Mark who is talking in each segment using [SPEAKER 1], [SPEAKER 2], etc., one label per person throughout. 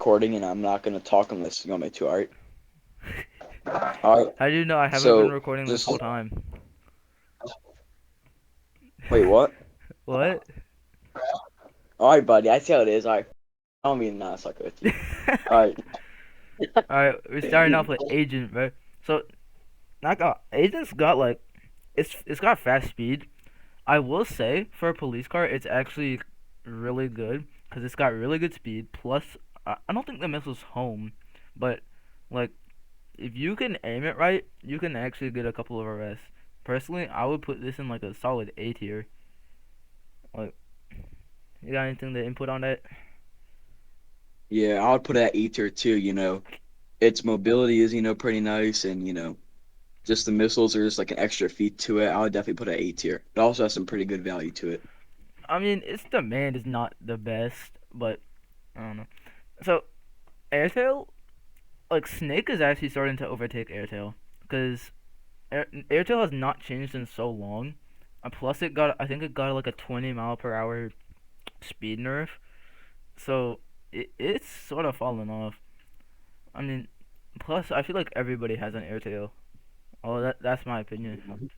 [SPEAKER 1] recording, and I'm not gonna talk unless you want me to. All right. All right.
[SPEAKER 2] How do you know I haven't been
[SPEAKER 1] So
[SPEAKER 2] recording this
[SPEAKER 1] just
[SPEAKER 2] whole time?
[SPEAKER 1] wait. What?
[SPEAKER 2] What?
[SPEAKER 1] All right, buddy. I see how it is. All right. I don't mean not suck with you. All right.
[SPEAKER 2] Alright, we're starting off with Agent, bro. So, Agent's got like, it's got fast speed. I will say, for a police car, it's actually really good, because it's got really good speed. Plus, I don't think the missile's home, but, like, if you can aim it right, you can actually get a couple of arrests. Personally, I would put this in like a solid A tier. Like, you got anything to input on that?
[SPEAKER 1] Yeah, I would put it at E tier too. Its mobility is pretty nice, and just the missiles are just like an extra feat to it. I would definitely put it at A tier. It also has some pretty good value to it.
[SPEAKER 2] I mean, its demand is not the best, but I don't know. So Airtail, like Snake, is actually starting to overtake Airtail because Airtail has not changed in so long. Plus, I think it got like a 20 mile per hour speed nerf, so it's sort of fallen off. I mean, plus I feel like everybody has an Airtail. Oh, that's my opinion.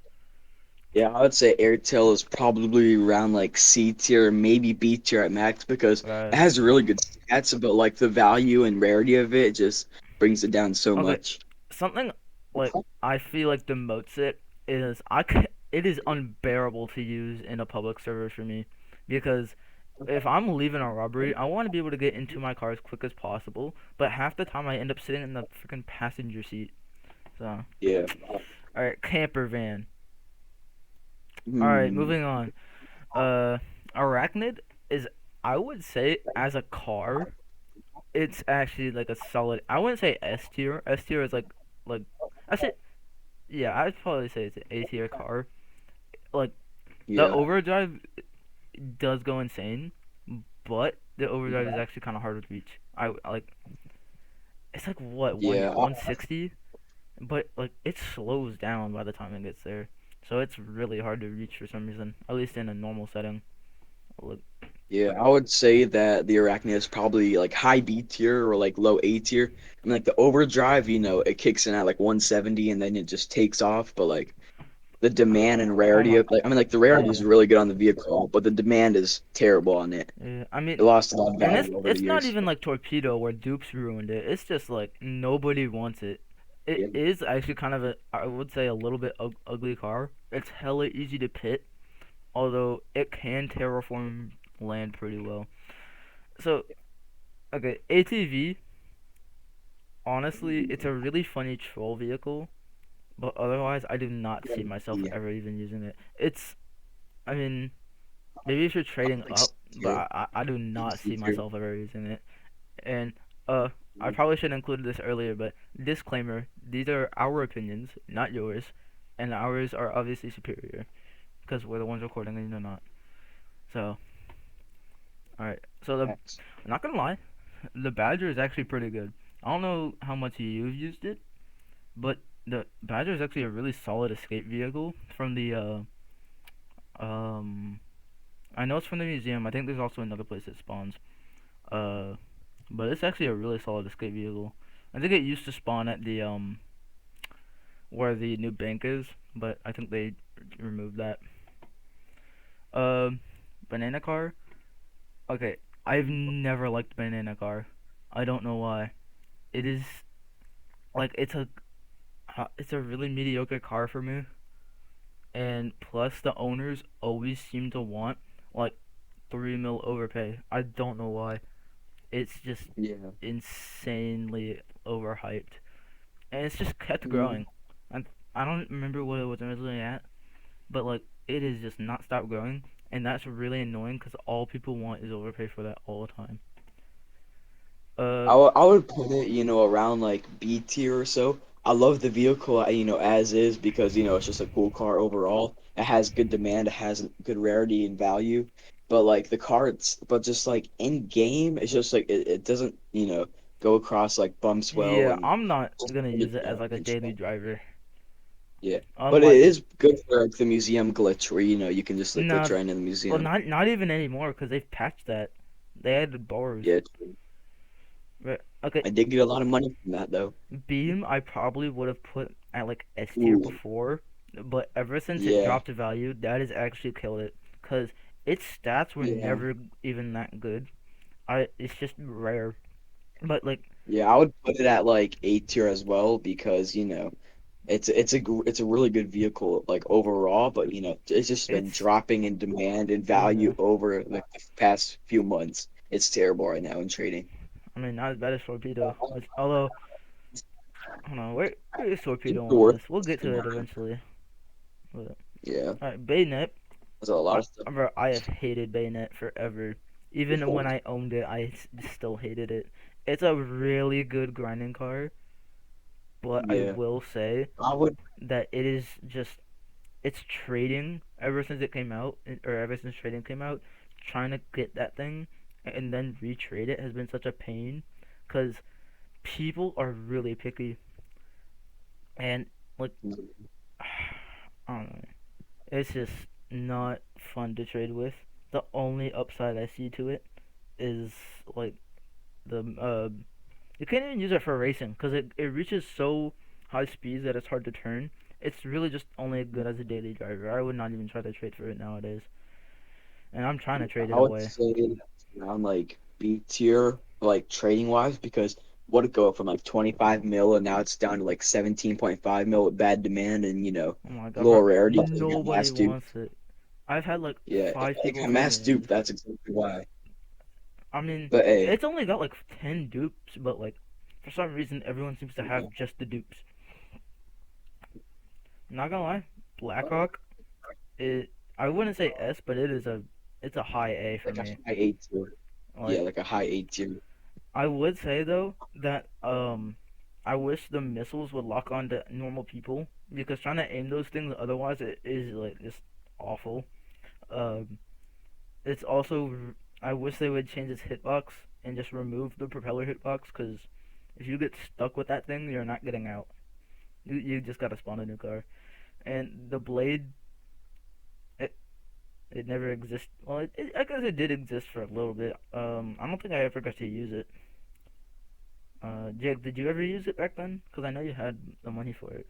[SPEAKER 1] Yeah, I would say Airtel is probably around like C tier, maybe B tier at max because
[SPEAKER 2] Uh,
[SPEAKER 1] it has really good stats, but like the value and rarity of it just brings it down so
[SPEAKER 2] okay,
[SPEAKER 1] much.
[SPEAKER 2] something like I feel like demotes it is it is unbearable to use in a public server for me because if I'm leaving a robbery, I want to be able to get into my car as quick as possible, but half the time I end up sitting in the freaking passenger seat. So,
[SPEAKER 1] Yeah.
[SPEAKER 2] all right, camper van. All right,
[SPEAKER 1] Hmm.
[SPEAKER 2] moving on. Uh, Arachnid is, I would say, as a car, it's actually like a solid. I wouldn't say S tier. S tier is like I say yeah, I'd probably say it's an A tier car. Like the
[SPEAKER 1] Yeah.
[SPEAKER 2] overdrive does go insane, but the overdrive is actually kind of hard to reach. Like it's like what
[SPEAKER 1] Yeah.
[SPEAKER 2] 160, but like it slows down by the time it gets there, so it's really hard to reach for some reason. At least in a normal setting. Look,
[SPEAKER 1] Yeah. I would say that the Arachne is probably like high B tier or like low A tier. I mean, like the overdrive, it kicks in at like 170 and then it just takes off. But like the demand and
[SPEAKER 2] oh
[SPEAKER 1] rarity
[SPEAKER 2] my,
[SPEAKER 1] of like, I mean, like the rarity is really good on the vehicle, but the demand is terrible on it.
[SPEAKER 2] yeah, I mean,
[SPEAKER 1] It lost a lot of
[SPEAKER 2] and it's
[SPEAKER 1] value over the
[SPEAKER 2] it's not
[SPEAKER 1] years.
[SPEAKER 2] even like Torpedo where dupes ruined it. It's just like nobody wants it. It
[SPEAKER 1] Yeah.
[SPEAKER 2] is actually kind of a, I would say, a little bit ugly car. It's hella easy to pit, although it can terraform land pretty well. So, okay, ATV, honestly, it's a really funny troll vehicle, but otherwise, I do not see myself
[SPEAKER 1] Yeah.
[SPEAKER 2] ever even using it. I mean, maybe if you're trading
[SPEAKER 1] Like
[SPEAKER 2] up, but
[SPEAKER 1] tier,
[SPEAKER 2] I do
[SPEAKER 1] maybe
[SPEAKER 2] not
[SPEAKER 1] C
[SPEAKER 2] see
[SPEAKER 1] tier.
[SPEAKER 2] myself ever using it. And I probably should have included this earlier, but disclaimer: these are our opinions, not yours, and ours are obviously superior because we're the ones recording and you're not. So, all right. So
[SPEAKER 1] Facts.
[SPEAKER 2] I'm not gonna lie, the Badger is actually pretty good. I don't know how much you've used it, but the Badger is actually a really solid escape vehicle from the um. I know it's from the museum. I think there's also another place it spawns. Uh, but it's actually a really solid escape vehicle. I think it used to spawn at the where the new bank is, but I think they removed that. Um, banana car. Okay, I've never liked banana car. I don't know why. It is like it's a really mediocre car for me, and plus the owners always seem to want like 3 mil overpay. I don't know why. It's just
[SPEAKER 1] Yeah.
[SPEAKER 2] insanely overhyped, and it's just kept
[SPEAKER 1] Mm.
[SPEAKER 2] growing. And I don't remember what it was originally at, but like it has just not stopped growing, and that's really annoying because all people want is overpay for that all the time. Uh,
[SPEAKER 1] I would put it, around like B tier or so. I love the vehicle, as is because, it's just a cool car overall. It has good demand, it has good rarity and value. But like the cards, but just like in game, it's just like it doesn't, go across like bumps well
[SPEAKER 2] yeah,
[SPEAKER 1] and
[SPEAKER 2] I'm not
[SPEAKER 1] just
[SPEAKER 2] gonna
[SPEAKER 1] really
[SPEAKER 2] use it as
[SPEAKER 1] damage
[SPEAKER 2] like a daily
[SPEAKER 1] control.
[SPEAKER 2] driver.
[SPEAKER 1] Yeah. But it
[SPEAKER 2] Unlike
[SPEAKER 1] is good for like the museum glitch where, you can just like glitch
[SPEAKER 2] no,
[SPEAKER 1] right into the
[SPEAKER 2] well,
[SPEAKER 1] museum.
[SPEAKER 2] not even anymore because they've patched that. They added bars.
[SPEAKER 1] Yeah.
[SPEAKER 2] Okay,
[SPEAKER 1] I did get a lot of money from that though.
[SPEAKER 2] Beam I probably would have put at like S tier
[SPEAKER 1] Ooh,
[SPEAKER 2] before, but ever since it
[SPEAKER 1] yeah,
[SPEAKER 2] dropped to value, that has actually killed it. Cause its stats were
[SPEAKER 1] yeah,
[SPEAKER 2] never even that good. It's just rare. But like,
[SPEAKER 1] yeah. I would put it at like A tier as well because it's a really good vehicle like overall, but it's just been
[SPEAKER 2] it's
[SPEAKER 1] dropping in demand and
[SPEAKER 2] yeah.
[SPEAKER 1] value over like the past few months. It's terrible right now in trading.
[SPEAKER 2] I mean, not as bad as Torpedo. Although, I don't know, where is
[SPEAKER 1] It's
[SPEAKER 2] Torpedo on the
[SPEAKER 1] worth
[SPEAKER 2] list? We'll get to it eventually. But,
[SPEAKER 1] Yeah,
[SPEAKER 2] alright, Bayonet.
[SPEAKER 1] there's a lot of stuff.
[SPEAKER 2] Bro, I have hated Bayonet forever. Even when I owned it, still hated it. It's a really good grinding car, but I
[SPEAKER 1] Yeah,
[SPEAKER 2] will say
[SPEAKER 1] I would.
[SPEAKER 2] that it is just it's trading ever since it came out, or ever since trading came out. Trying to get that thing and then retrade it has been such a pain, because people are really picky and like I don't know. It's just not fun to trade with. The only upside I see to it is like the you can't even use it for racing because it reaches so high speeds that it's hard to turn. It's really just only good as a daily driver. I would not even try to trade for it nowadays, and I'm trying to trade it
[SPEAKER 1] I would
[SPEAKER 2] away.
[SPEAKER 1] say it's around like B tier, like trading wise, because what it go from like 25 mil and now it's down to like 17.5 mil with bad demand and
[SPEAKER 2] Oh my god, bro!
[SPEAKER 1] lower rarity. So you got
[SPEAKER 2] Nobody
[SPEAKER 1] mass dupe.
[SPEAKER 2] wants it. I've had like
[SPEAKER 1] Yeah, if
[SPEAKER 2] five
[SPEAKER 1] they
[SPEAKER 2] people
[SPEAKER 1] got
[SPEAKER 2] tell me
[SPEAKER 1] mass
[SPEAKER 2] to
[SPEAKER 1] dupe,
[SPEAKER 2] use.
[SPEAKER 1] that's exactly why.
[SPEAKER 2] I mean,
[SPEAKER 1] But hey,
[SPEAKER 2] it's only got like 10 dupes, but like for some reason everyone seems to have just the dupes. Not gonna lie, BlackRock. It I wouldn't say S, but it's a high A for
[SPEAKER 1] like a
[SPEAKER 2] me.
[SPEAKER 1] high A tier. Yeah,
[SPEAKER 2] Like
[SPEAKER 1] like a high A tier.
[SPEAKER 2] I would say though that I wish the missiles would lock on to normal people because trying to aim those things otherwise it is like just awful. Um, it's also I wish they would change its hitbox and just remove the propeller hitbox because if you get stuck with that thing, you're not getting out. You just gotta spawn a new car. And the blade, it it never exists. Well, I guess it did exist for a little bit. I don't think I ever got to use it. Jake, did you ever use it back then? Because I know you had the money for it.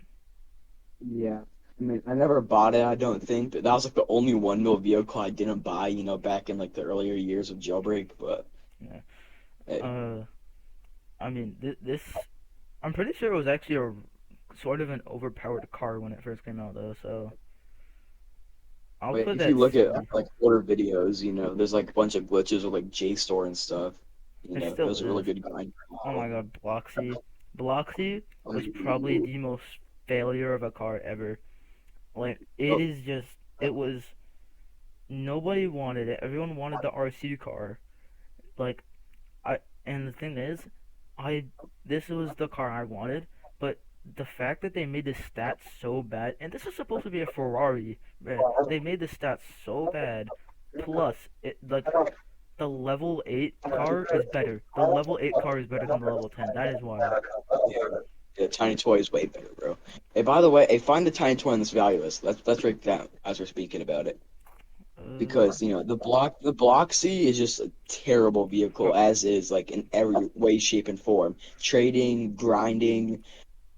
[SPEAKER 1] Yeah. I mean, I never bought it, I don't think. But that was like the only one mil vehicle I didn't buy, back in like the earlier years of Jailbreak. But
[SPEAKER 2] Yeah.
[SPEAKER 1] hey,
[SPEAKER 2] Uh, I mean, this I'm pretty sure it was actually a sort of an overpowered car when it first came out, though. So I'll
[SPEAKER 1] but
[SPEAKER 2] put
[SPEAKER 1] if you
[SPEAKER 2] that
[SPEAKER 1] look at
[SPEAKER 2] C.
[SPEAKER 1] like older videos, there's like a bunch of glitches with like JSTOR and stuff.
[SPEAKER 2] It
[SPEAKER 1] It
[SPEAKER 2] still
[SPEAKER 1] was a really
[SPEAKER 2] is.
[SPEAKER 1] good grind
[SPEAKER 2] Oh my
[SPEAKER 1] model.
[SPEAKER 2] God, Bloxy. Bloxy was probably the most failure of a car ever. Like it
[SPEAKER 1] Oh,
[SPEAKER 2] is just it was nobody wanted it. Everyone wanted the RC car. Like I and the thing is, I this was the car I wanted, but the fact that they made the stats so bad, and this is supposed to be a Ferrari, man, they made the stats so bad. Plus, it like the level 8 car is better. The level 8 car is better than the level 10. That is wild.
[SPEAKER 1] yeah, yeah, Tiny Toy is way better, bro. Hey, by the way, hey, find the Tiny Toy on this value list. Let's break it down as we're speaking about it.
[SPEAKER 2] Uh,
[SPEAKER 1] Because the Block C is just a terrible
[SPEAKER 2] bro,
[SPEAKER 1] vehicle as is, like in every way, shape, and form. Trading, grinding,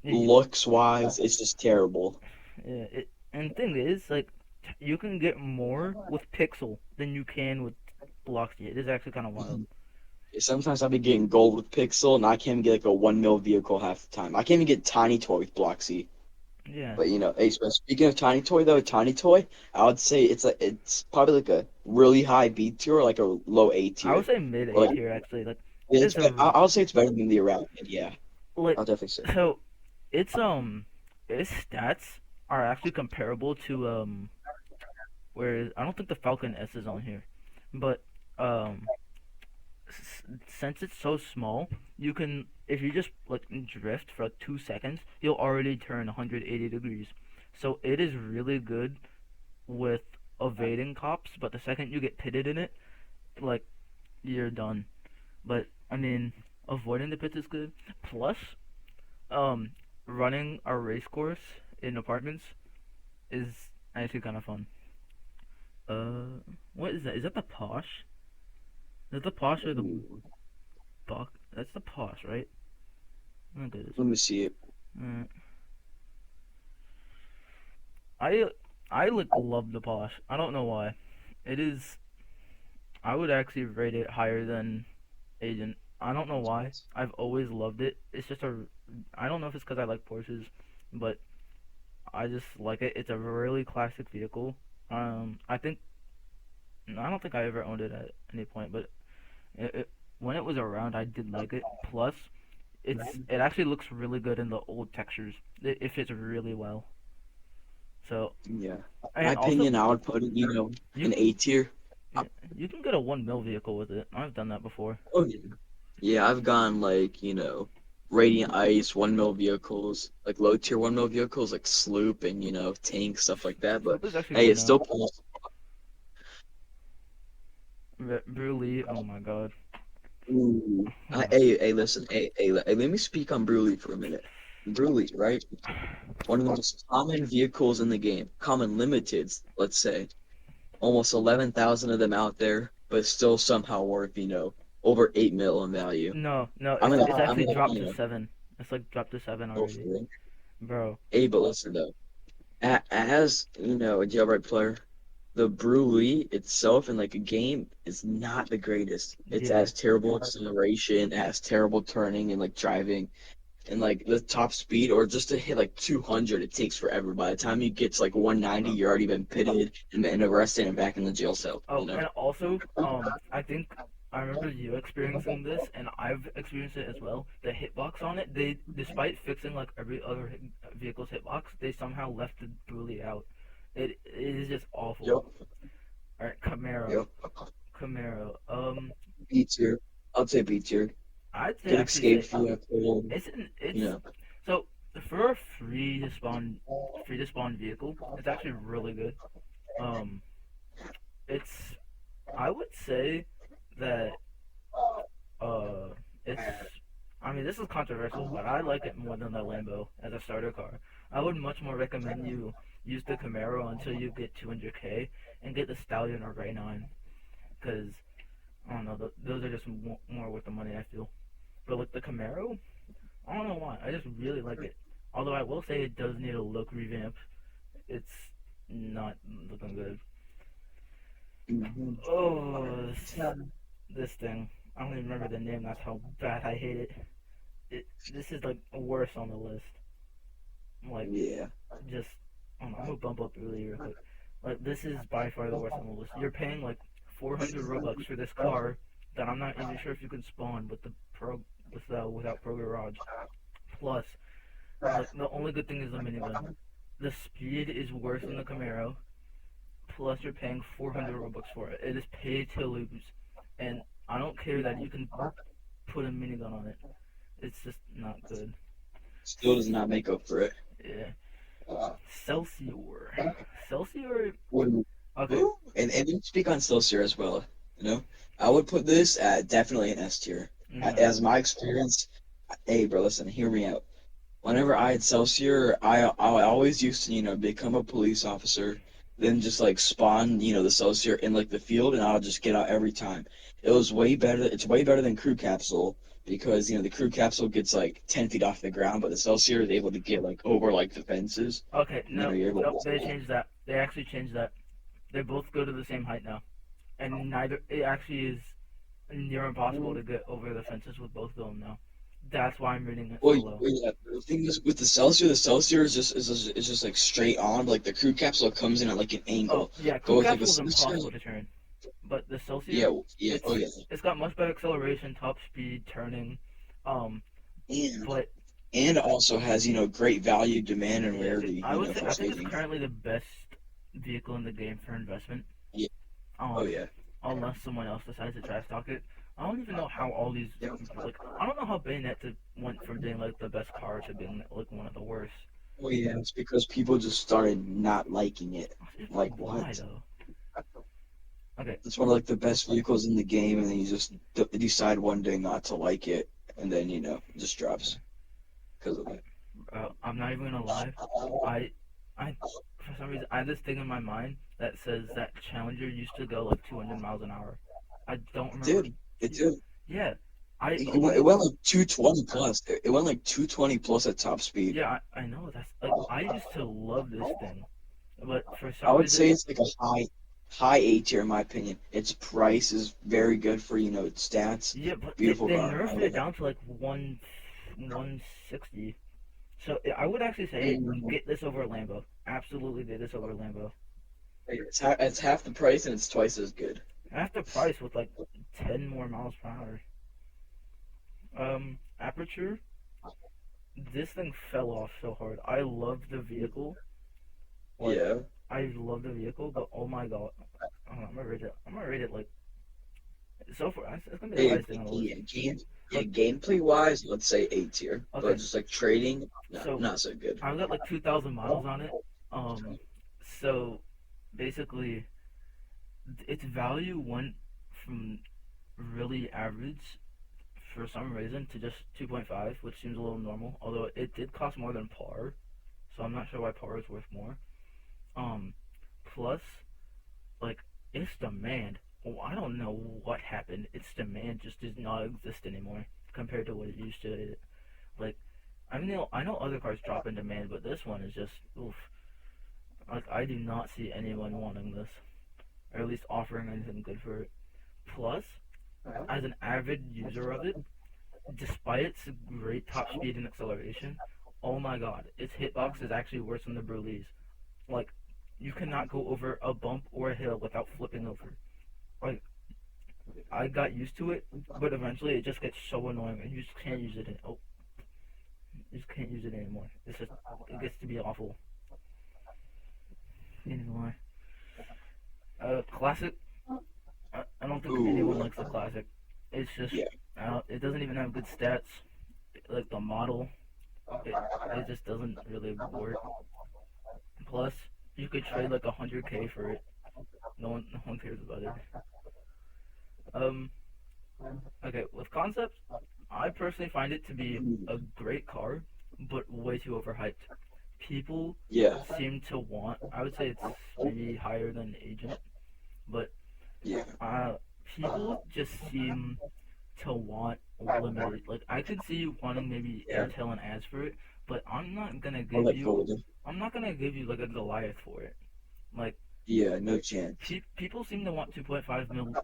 [SPEAKER 2] yeah,
[SPEAKER 1] looks wise, it's just terrible.
[SPEAKER 2] yeah, and thing is, like, you can get more with Pixel than you can with Bloxy. It is actually kind of wild.
[SPEAKER 1] Sometimes I'll be getting gold with Pixel, and I can't even get like a 1 mil vehicle half the time. I can't even get Tiny Toy with Block C.
[SPEAKER 2] Yeah,
[SPEAKER 1] But hey, so speaking of Tiny Toy though, Tiny Toy, I would say it's probably like a really high B tier or like a low A
[SPEAKER 2] I would
[SPEAKER 1] tier.
[SPEAKER 2] say mid
[SPEAKER 1] Or
[SPEAKER 2] A
[SPEAKER 1] like
[SPEAKER 2] tier actually. Like,
[SPEAKER 1] it's
[SPEAKER 2] it's
[SPEAKER 1] be-
[SPEAKER 2] a
[SPEAKER 1] I'll say it's better than the around. Yeah,
[SPEAKER 2] like
[SPEAKER 1] I'll definitely say.
[SPEAKER 2] so it's its stats are actually comparable to where I don't think the Falcon S is on here, but um since it's so small, you can if you just like drift for like 2 seconds, you'll already turn 180 degrees. So it is really good with evading cops, but the second you get pitted in it, like you're done. But I mean, avoiding the pits is good. Plus, um, running a race course in apartments is actually kind of fun. What is that? Is that the Posh? Is that the Posh or the
[SPEAKER 1] Ooh.
[SPEAKER 2] Buck? That's the Porsche, right? Look at this.
[SPEAKER 1] Let me see it.
[SPEAKER 2] Uh, I I like love the Porsche. I don't know why. It is. I would actually rate it higher than Agent. I don't know why. I've always loved it. It's just a. I don't know if it's because I like Porsches, but I just like it. It's a really classic vehicle. I think I don't think I ever owned it at any point, but when it was around, I did like it. Plus, it actually looks really good in the old textures. It fits really well. So,
[SPEAKER 1] Yeah. My
[SPEAKER 2] and also
[SPEAKER 1] opinion, I would put it,
[SPEAKER 2] you
[SPEAKER 1] in
[SPEAKER 2] can
[SPEAKER 1] A tier.
[SPEAKER 2] you can get a 1 mil vehicle with it. I've done that before.
[SPEAKER 1] Oh yeah. Yeah, I've gone like, Radiant Ice, 1 mil vehicles, like low tier 1 mil vehicles like Sloop and, Tank, stuff like that. But
[SPEAKER 2] Sloop is actually
[SPEAKER 1] hey,
[SPEAKER 2] good
[SPEAKER 1] it's
[SPEAKER 2] now.
[SPEAKER 1] still possible.
[SPEAKER 2] Bruley, oh my god.
[SPEAKER 1] Ooh.
[SPEAKER 2] Oh.
[SPEAKER 1] Hey, listen, hey, let me speak on Bruley for a minute. Bruley, right? One of the most common vehicles in the game, common limiteds, let's say. Almost 11,000 of them out there, but still somehow worth, over 8 mil in value.
[SPEAKER 2] No, no,
[SPEAKER 1] I'm
[SPEAKER 2] it's
[SPEAKER 1] gonna,
[SPEAKER 2] it's
[SPEAKER 1] I'm
[SPEAKER 2] actually
[SPEAKER 1] gonna,
[SPEAKER 2] dropped to 7. It's like dropped to 7
[SPEAKER 1] go for
[SPEAKER 2] already.
[SPEAKER 1] it.
[SPEAKER 2] Bro.
[SPEAKER 1] Hey, but listen though, as a jailbreak player, the Brewery itself in like a game is not the greatest. It
[SPEAKER 2] Yeah.
[SPEAKER 1] has terrible acceleration, it has terrible turning and like driving, and like the top speed or just to hit like 200, it takes forever. By the time you get to like 190, you're already been pitted and arrested and back in the jail cell.
[SPEAKER 2] Oh, and also, I think I remember you experiencing this, and I've experienced it as well. The hitbox on it, they despite fixing like every other vehicle's hitbox, they somehow left the bully out. It is just awful.
[SPEAKER 1] Yep,
[SPEAKER 2] All right, Camaro,
[SPEAKER 1] yep.
[SPEAKER 2] Camaro.
[SPEAKER 1] B tier. I'll say B tier.
[SPEAKER 2] I'd say
[SPEAKER 1] Good
[SPEAKER 2] actually
[SPEAKER 1] escape
[SPEAKER 2] say
[SPEAKER 1] vehicle.
[SPEAKER 2] it's
[SPEAKER 1] You know.
[SPEAKER 2] so for a free to spawn vehicle, it's actually really good. Um, it's I would say that Uh, it's. I mean, this is controversial, but I like it more than the Lambo as a starter car. I would much more recommend you use the Camaro until you get 200K and get the Stallion or Ray 9, because I don't know, those are just more worth the money I feel. But with the Camaro, I don't know why. I just really like it. Although I will say it does need a look revamp. It's not looking good.
[SPEAKER 1] Mhm.
[SPEAKER 2] Oh, this thing. I don't even remember the name. That's how bad I hate it. This is like worse on the list. Like
[SPEAKER 1] Yeah.
[SPEAKER 2] just I'm gonna bump up really real quick. Like this is by far the worst on the list. You're paying like 400 Robux for this car that I'm not even sure if you can spawn with the pro without Pro Garage. Plus, like the only good thing is the minigun. The speed is worse than the Camaro. Plus, you're paying 400 Robux for it. It is pay to lose, and I don't care that you can put a minigun on it. It's just not good.
[SPEAKER 1] Still does not make up for it.
[SPEAKER 2] Yeah. Celsior. Celsior.
[SPEAKER 1] Wouldn't-
[SPEAKER 2] Okay.
[SPEAKER 1] Ooh, and you speak on Celsius as well. You know, I would put this at definitely an S tier.
[SPEAKER 2] No.
[SPEAKER 1] As my experience, hey, bro, listen, hear me out. Whenever I had Celsius, I always used to, become a police officer, then just like spawn, the Celsius in like the field, and I'll just get out every time. It was way better. It's way better than crew capsule because the crew capsule gets like 10 feet off the ground, but the Celsius is able to get like over like the fences.
[SPEAKER 2] Okay.
[SPEAKER 1] And,
[SPEAKER 2] No.
[SPEAKER 1] you're able
[SPEAKER 2] Nope. They
[SPEAKER 1] to.
[SPEAKER 2] changed that. They actually changed that. They both go to the same height now, and neither. It actually is near impossible to get over the fences with both of them now. That's why I'm rating it
[SPEAKER 1] Well,
[SPEAKER 2] so low.
[SPEAKER 1] yeah, the thing is with the Celsius is just like straight on. Like the crew capsule comes in at like an
[SPEAKER 2] Oh
[SPEAKER 1] angle,
[SPEAKER 2] yeah,
[SPEAKER 1] but
[SPEAKER 2] crew
[SPEAKER 1] with like the
[SPEAKER 2] capsule is
[SPEAKER 1] Celsius,
[SPEAKER 2] impossible to turn, but the
[SPEAKER 1] yeah,
[SPEAKER 2] Celsior,
[SPEAKER 1] yeah, oh
[SPEAKER 2] it's
[SPEAKER 1] yeah,
[SPEAKER 2] it's got much better acceleration, top speed, turning. Um,
[SPEAKER 1] and
[SPEAKER 2] but
[SPEAKER 1] also has great value, demand, and
[SPEAKER 2] yeah,
[SPEAKER 1] rarity,
[SPEAKER 2] I would say
[SPEAKER 1] for
[SPEAKER 2] I think it's
[SPEAKER 1] saving.
[SPEAKER 2] currently the best vehicle in the game for investment.
[SPEAKER 1] Yeah, oh
[SPEAKER 2] Um,
[SPEAKER 1] yeah,
[SPEAKER 2] unless someone else decides to trash talk it. I don't even know how all these like I don't know how Bayonetta went from being like the best car to being like one of the worst.
[SPEAKER 1] oh yeah. It's because people just started not liking it. Like
[SPEAKER 2] Why
[SPEAKER 1] what?
[SPEAKER 2] though? Okay,
[SPEAKER 1] It's one of like the best vehicles in the game, and then you just decide one day not to like it, and then it just drops because of it.
[SPEAKER 2] I'm not even gonna lie. I I for some reason I have this thing in my mind that says that Challenger used to go like 200 miles an hour. I don't
[SPEAKER 1] It
[SPEAKER 2] remember.
[SPEAKER 1] did. It did.
[SPEAKER 2] Yeah, I
[SPEAKER 1] It
[SPEAKER 2] only
[SPEAKER 1] went like 220 plus. It went like 220 plus at top speed.
[SPEAKER 2] yeah, I know that's like I used to love this thing, but for
[SPEAKER 1] I
[SPEAKER 2] some
[SPEAKER 1] would say
[SPEAKER 2] reason,
[SPEAKER 1] it's like a high A tier in my opinion. Its price is very good for, its stats.
[SPEAKER 2] yeah, but
[SPEAKER 1] Beautiful
[SPEAKER 2] they
[SPEAKER 1] car. I
[SPEAKER 2] nerfed it
[SPEAKER 1] love it.
[SPEAKER 2] down to like 160. So I would actually say
[SPEAKER 1] Mhm.
[SPEAKER 2] get this over Lambo. Absolutely get this over Lambo.
[SPEAKER 1] It's half the price and it's twice as good.
[SPEAKER 2] Half the price with like 10 more miles per hour. Aperture. This thing fell off so hard. I love the vehicle. Like
[SPEAKER 1] Yeah.
[SPEAKER 2] I love the vehicle, but oh my god, I'm gonna rate it. I'm gonna rate it like so far. It's gonna be the
[SPEAKER 1] Yeah,
[SPEAKER 2] highest thing on the list.
[SPEAKER 1] yeah,
[SPEAKER 2] Like
[SPEAKER 1] gameplay wise, let's say A tier. But
[SPEAKER 2] okay,
[SPEAKER 1] just like trading,
[SPEAKER 2] so
[SPEAKER 1] not so good.
[SPEAKER 2] I've got like 2,000 miles on it. Um, so basically, its value went from really average for some reason to just 2.5, which seems a little normal. Although it did cost more than par, so I'm not sure why par is worth more. Um, plus like its demand. Oh, I don't know what happened. Its demand just does not exist anymore compared to what it used to. Like I know other cars drop in demand, but this one is just oof. Like I do not see anyone wanting this, or at least offering anything good for it. Plus, as an avid user of it, despite its great top speed and acceleration, oh my god, its hitbox is actually worse than the Brulee's. Like, you cannot go over a bump or a hill without flipping over. Like, I got used to it, but eventually it just gets so annoying and you just can't use it. You just can't use it anymore. It's just, it gets to be awful. Anyway, classic. I don't think anyone
[SPEAKER 1] Ooh,
[SPEAKER 2] likes the classic. It's just,
[SPEAKER 1] yeah.
[SPEAKER 2] it doesn't even have good stats. Like the model, it it just doesn't really work. Plus, you could trade like 100K for it. No one cares about it. Um, okay, with concepts, I personally find it to be a great car, but way too overhyped. People
[SPEAKER 1] Yeah,
[SPEAKER 2] seem to want. I would say it's maybe higher than Agent, but
[SPEAKER 1] yeah.
[SPEAKER 2] uh, people just seem to want limited. Like I could see you wanting maybe
[SPEAKER 1] Yeah.
[SPEAKER 2] intel and ads for it, but
[SPEAKER 1] Or like gold.
[SPEAKER 2] I'm not gonna give you like a Goliath for it. Like
[SPEAKER 1] Yeah, no chance.
[SPEAKER 2] people seem to want 2.5 mil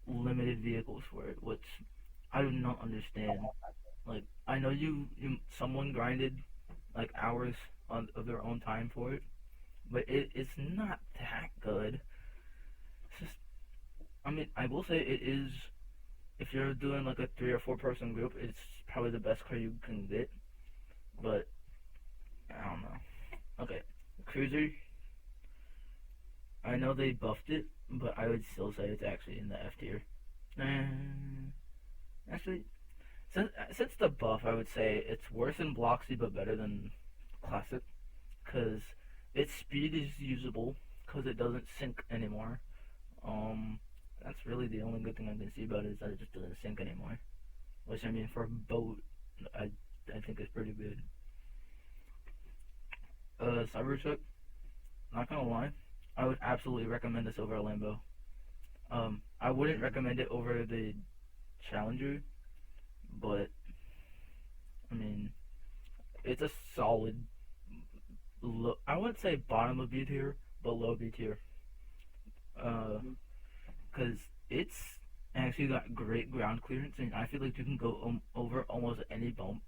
[SPEAKER 2] limited vehicles for it, which I do not understand. Like I know someone grinded like hours of their own time for it, but it's not that good. It's just I mean I will say it is if you're doing like a 3 or 4 person group, it's probably the best car you can get. But I don't know. Okay, Cruiser. I know they buffed it, but I would still say it's actually in the F tier. Actually, since the buff, I would say it's worse than Bloxy but better than Classic because its speed is usable because it doesn't sink anymore. Um, that's really the only good thing I can see about it is that it just doesn't sink anymore. Which I mean, for a boat, I I think is pretty good. Cybertruck, not gonna lie, I would absolutely recommend this over a Lambo. I wouldn't recommend it over the Challenger, but I mean, it's a solid. I would say bottom of B tier, but low B tier. Because it's actually got great ground clearance, and I feel like you can go over almost any bump.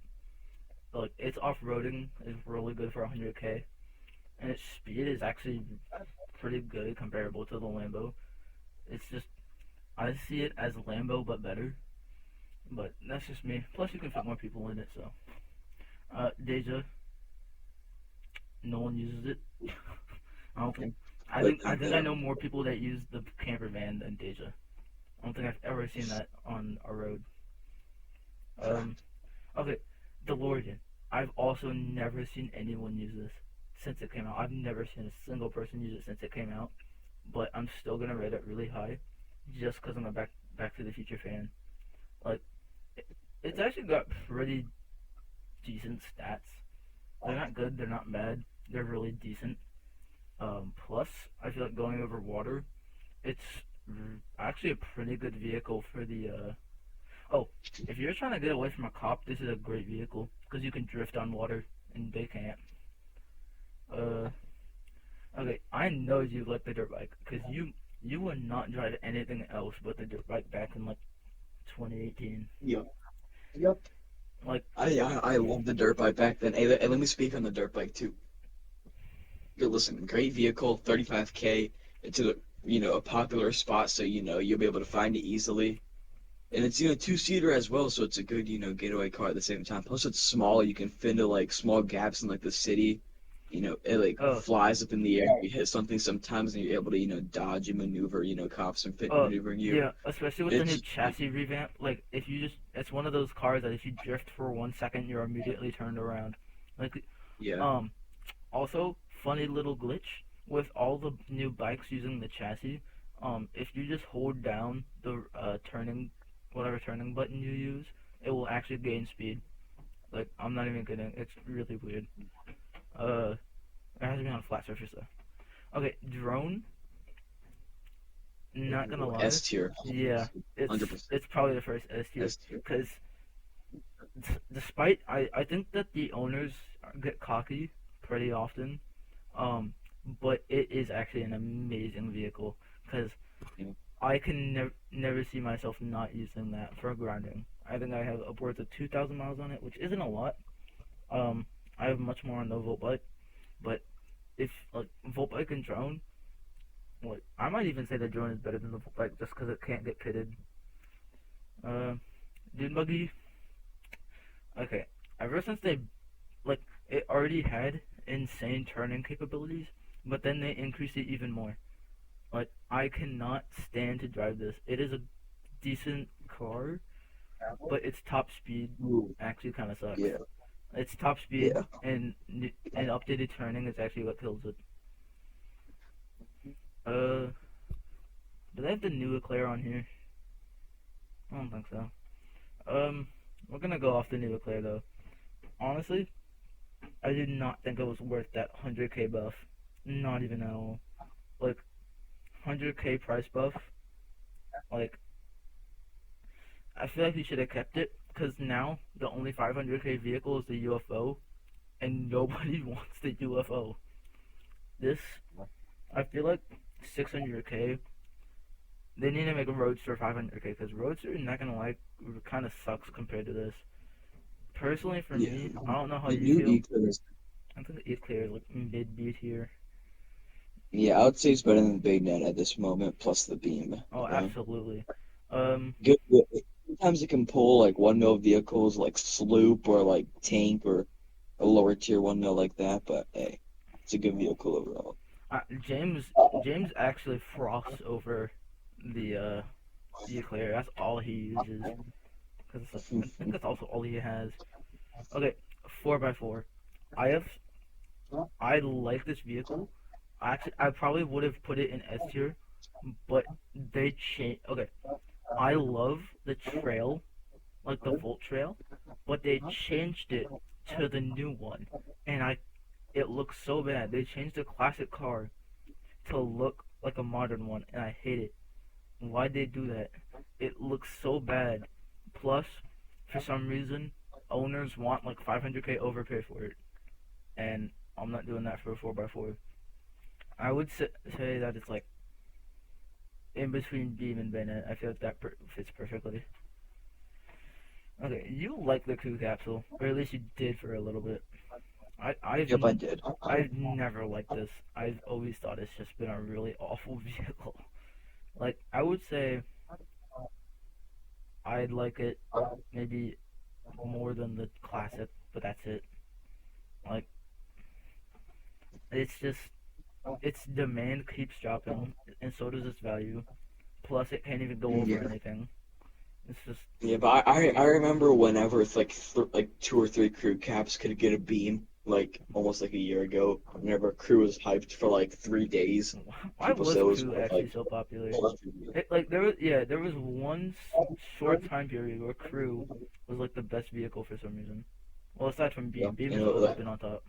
[SPEAKER 2] Like its off-roading is really good for 100K, and its speed is actually pretty good comparable to the Lambo. It's just I see it as Lambo but better, but that's just me. Plus, you can fit more people in it, so. Deja, no one uses it. I don't think.
[SPEAKER 1] But
[SPEAKER 2] I think I know more people that use the camper van than Deja. I don't think I've ever seen that on a road. Um, okay, DeLorean. I've also never seen anyone use this since it came out. I've never seen a single person use it since it came out. But I'm still gonna rate it really high, just because I'm a Back to the Future fan. Like, it's actually got pretty decent stats. They're not good. They're not bad. They're really decent. Plus, I feel like going over water, it's actually a pretty good vehicle for the. Oh, if you're trying to get away from a cop, this is a great vehicle because you can drift on water and they can't. Uh, okay, I know you like the dirt bike because you would not drive anything else but the dirt bike back in like 2018.
[SPEAKER 1] Yep. Yep.
[SPEAKER 2] Like,
[SPEAKER 1] I love the dirt bike back then. Hey, let me speak on the dirt bike too. Good, listen, great vehicle, 35K. It's a a popular spot, so you'll be able to find it easily. And it's two-seater as well, so it's a good getaway car at the same time. Plus, it's small. You can fit into like small gaps in like the city. It like
[SPEAKER 2] uh,
[SPEAKER 1] flies up in the air. You hit something sometimes, and you're able to dodge and maneuver. Cops and fit
[SPEAKER 2] uh,
[SPEAKER 1] maneuvering you.
[SPEAKER 2] yeah, especially with the new
[SPEAKER 1] It's
[SPEAKER 2] chassis revamp. Like, if you just, it's one of those cars that if you drift for 1 second, you're immediately turned around. Like,
[SPEAKER 1] yeah.
[SPEAKER 2] um, Also, funny little glitch with all the new bikes using the chassis. If you just hold down the turning, whatever turning button you use, it will actually gain speed. Like, I'm not even kidding. It's really weird. Uh, it has to be on a flat surface though. Okay, drone. Not gonna
[SPEAKER 1] Ooh,
[SPEAKER 2] lie.
[SPEAKER 1] S tier,
[SPEAKER 2] Yeah, it's
[SPEAKER 1] 100%
[SPEAKER 2] it's probably the first S tier
[SPEAKER 1] S tier.
[SPEAKER 2] because despite I think that the owners get cocky pretty often. Um, but it is actually an amazing vehicle because
[SPEAKER 1] Yeah.
[SPEAKER 2] I can never see myself not using that for grinding. I think I have upwards of 2,000 miles on it, which isn't a lot. Um, I have much more on the Volt bike, but if like Volt bike and drone, like I might even say the drone is better than the Volt bike just because it can't get pitted. Uh, Dune buggy. Okay, ever since they like it already had insane turning capabilities, but then they increased it even more. Like, I cannot stand to drive this. It is a decent car, but its top speed
[SPEAKER 1] Ooh,
[SPEAKER 2] actually kind of sucks.
[SPEAKER 1] yeah,
[SPEAKER 2] Its top speed
[SPEAKER 1] yeah.
[SPEAKER 2] and updated turning is actually what kills it. Uh, do they have the new Eclair on here? I don't think so. Um, we're gonna go off the new Eclair though. Honestly, I did not think it was worth that 100k buff. Not even at all. Like 100k price buff. Like I feel like he should have kept it because now the only 500k vehicle is the UFO, and nobody wants the UFO. This, I feel like 600k. They need to make a Roadster 500k because Roadster, not gonna like, kind of sucks compared to this. Personally, for
[SPEAKER 1] Yeah.
[SPEAKER 2] me, I don't know how
[SPEAKER 1] The
[SPEAKER 2] you
[SPEAKER 1] new
[SPEAKER 2] feel.
[SPEAKER 1] E-Clear.
[SPEAKER 2] I think the E-Clear is like mid B tier.
[SPEAKER 1] Yeah, I would say it's better than the Big Net at this moment, plus the beam.
[SPEAKER 2] Oh, absolutely. Um,
[SPEAKER 1] Good. Sometimes it can pull like 1 mil vehicles like Sloop or like Tank or a lower tier 1 mil like that, but hey, it's a good vehicle overall.
[SPEAKER 2] James James actually frosts over the the Eclair. That's all he uses. Because I think that's also all he has. Okay, 4x4. I have I like this vehicle. I probably would have put it in S tier, but they changed. Okay, I love the trail, like the Volt Trail, but they changed it to the new one, and I it looks so bad. They changed the classic car to look like a modern one, and I hate it. Why'd they do that? It looks so bad. Plus, for some reason, owners want like 500k overpay for it, and I'm not doing that for a 4x4. I would say that it's like in between Beam and Bennett. I feel like that fits perfectly. Okay, you like the crew capsule, or at least you did for a little bit. I I've
[SPEAKER 1] Yep, I did.
[SPEAKER 2] I've never liked this. I've always thought it's just been a really awful vehicle. Like I would say I'd like it maybe more than the classic, but that's it. Like it's just its demand keeps dropping, and so does its value. Plus, it can't even go over
[SPEAKER 1] Yeah.
[SPEAKER 2] anything. It's just
[SPEAKER 1] Yeah, but I remember whenever it's like like 2 or 3 crew caps could get a beam, like almost like a year ago. Whenever a crew was hyped for like 3 days,
[SPEAKER 2] why
[SPEAKER 1] people said
[SPEAKER 2] was
[SPEAKER 1] it was
[SPEAKER 2] Crew
[SPEAKER 1] worth
[SPEAKER 2] actually
[SPEAKER 1] like
[SPEAKER 2] so popular?
[SPEAKER 1] 100 million.
[SPEAKER 2] Like there was one short time period where Crew was like the best vehicle for some reason. Well, aside from
[SPEAKER 1] Yeah,
[SPEAKER 2] Beam, Beam has always been on top.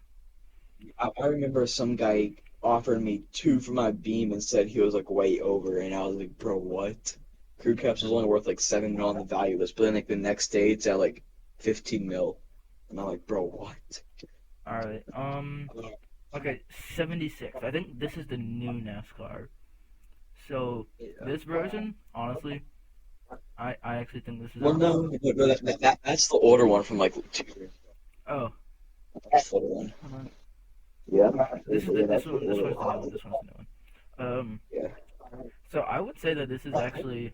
[SPEAKER 1] I remember some guy offered me two for my beam and said he was like way over, and I was like, bro, what? crew cap's only worth like 7 mil on the value list, but then like the next day it's at like 15 mil, and I'm like, bro, what?
[SPEAKER 2] All right. Okay, 76. I think this is the new NASCAR. So
[SPEAKER 1] Yeah.
[SPEAKER 2] this version, honestly, I actually think this is a
[SPEAKER 1] Well, no, that's the older one from like 2 years.
[SPEAKER 2] oh,
[SPEAKER 1] That's the older one.
[SPEAKER 2] hold on.
[SPEAKER 1] Yeah,
[SPEAKER 2] This is
[SPEAKER 1] yeah,
[SPEAKER 2] this
[SPEAKER 1] that's the
[SPEAKER 2] one. This
[SPEAKER 1] older
[SPEAKER 2] one's the new
[SPEAKER 1] one.
[SPEAKER 2] one. This one's the new one. Um,
[SPEAKER 1] Yeah,
[SPEAKER 2] so I would say that this is actually.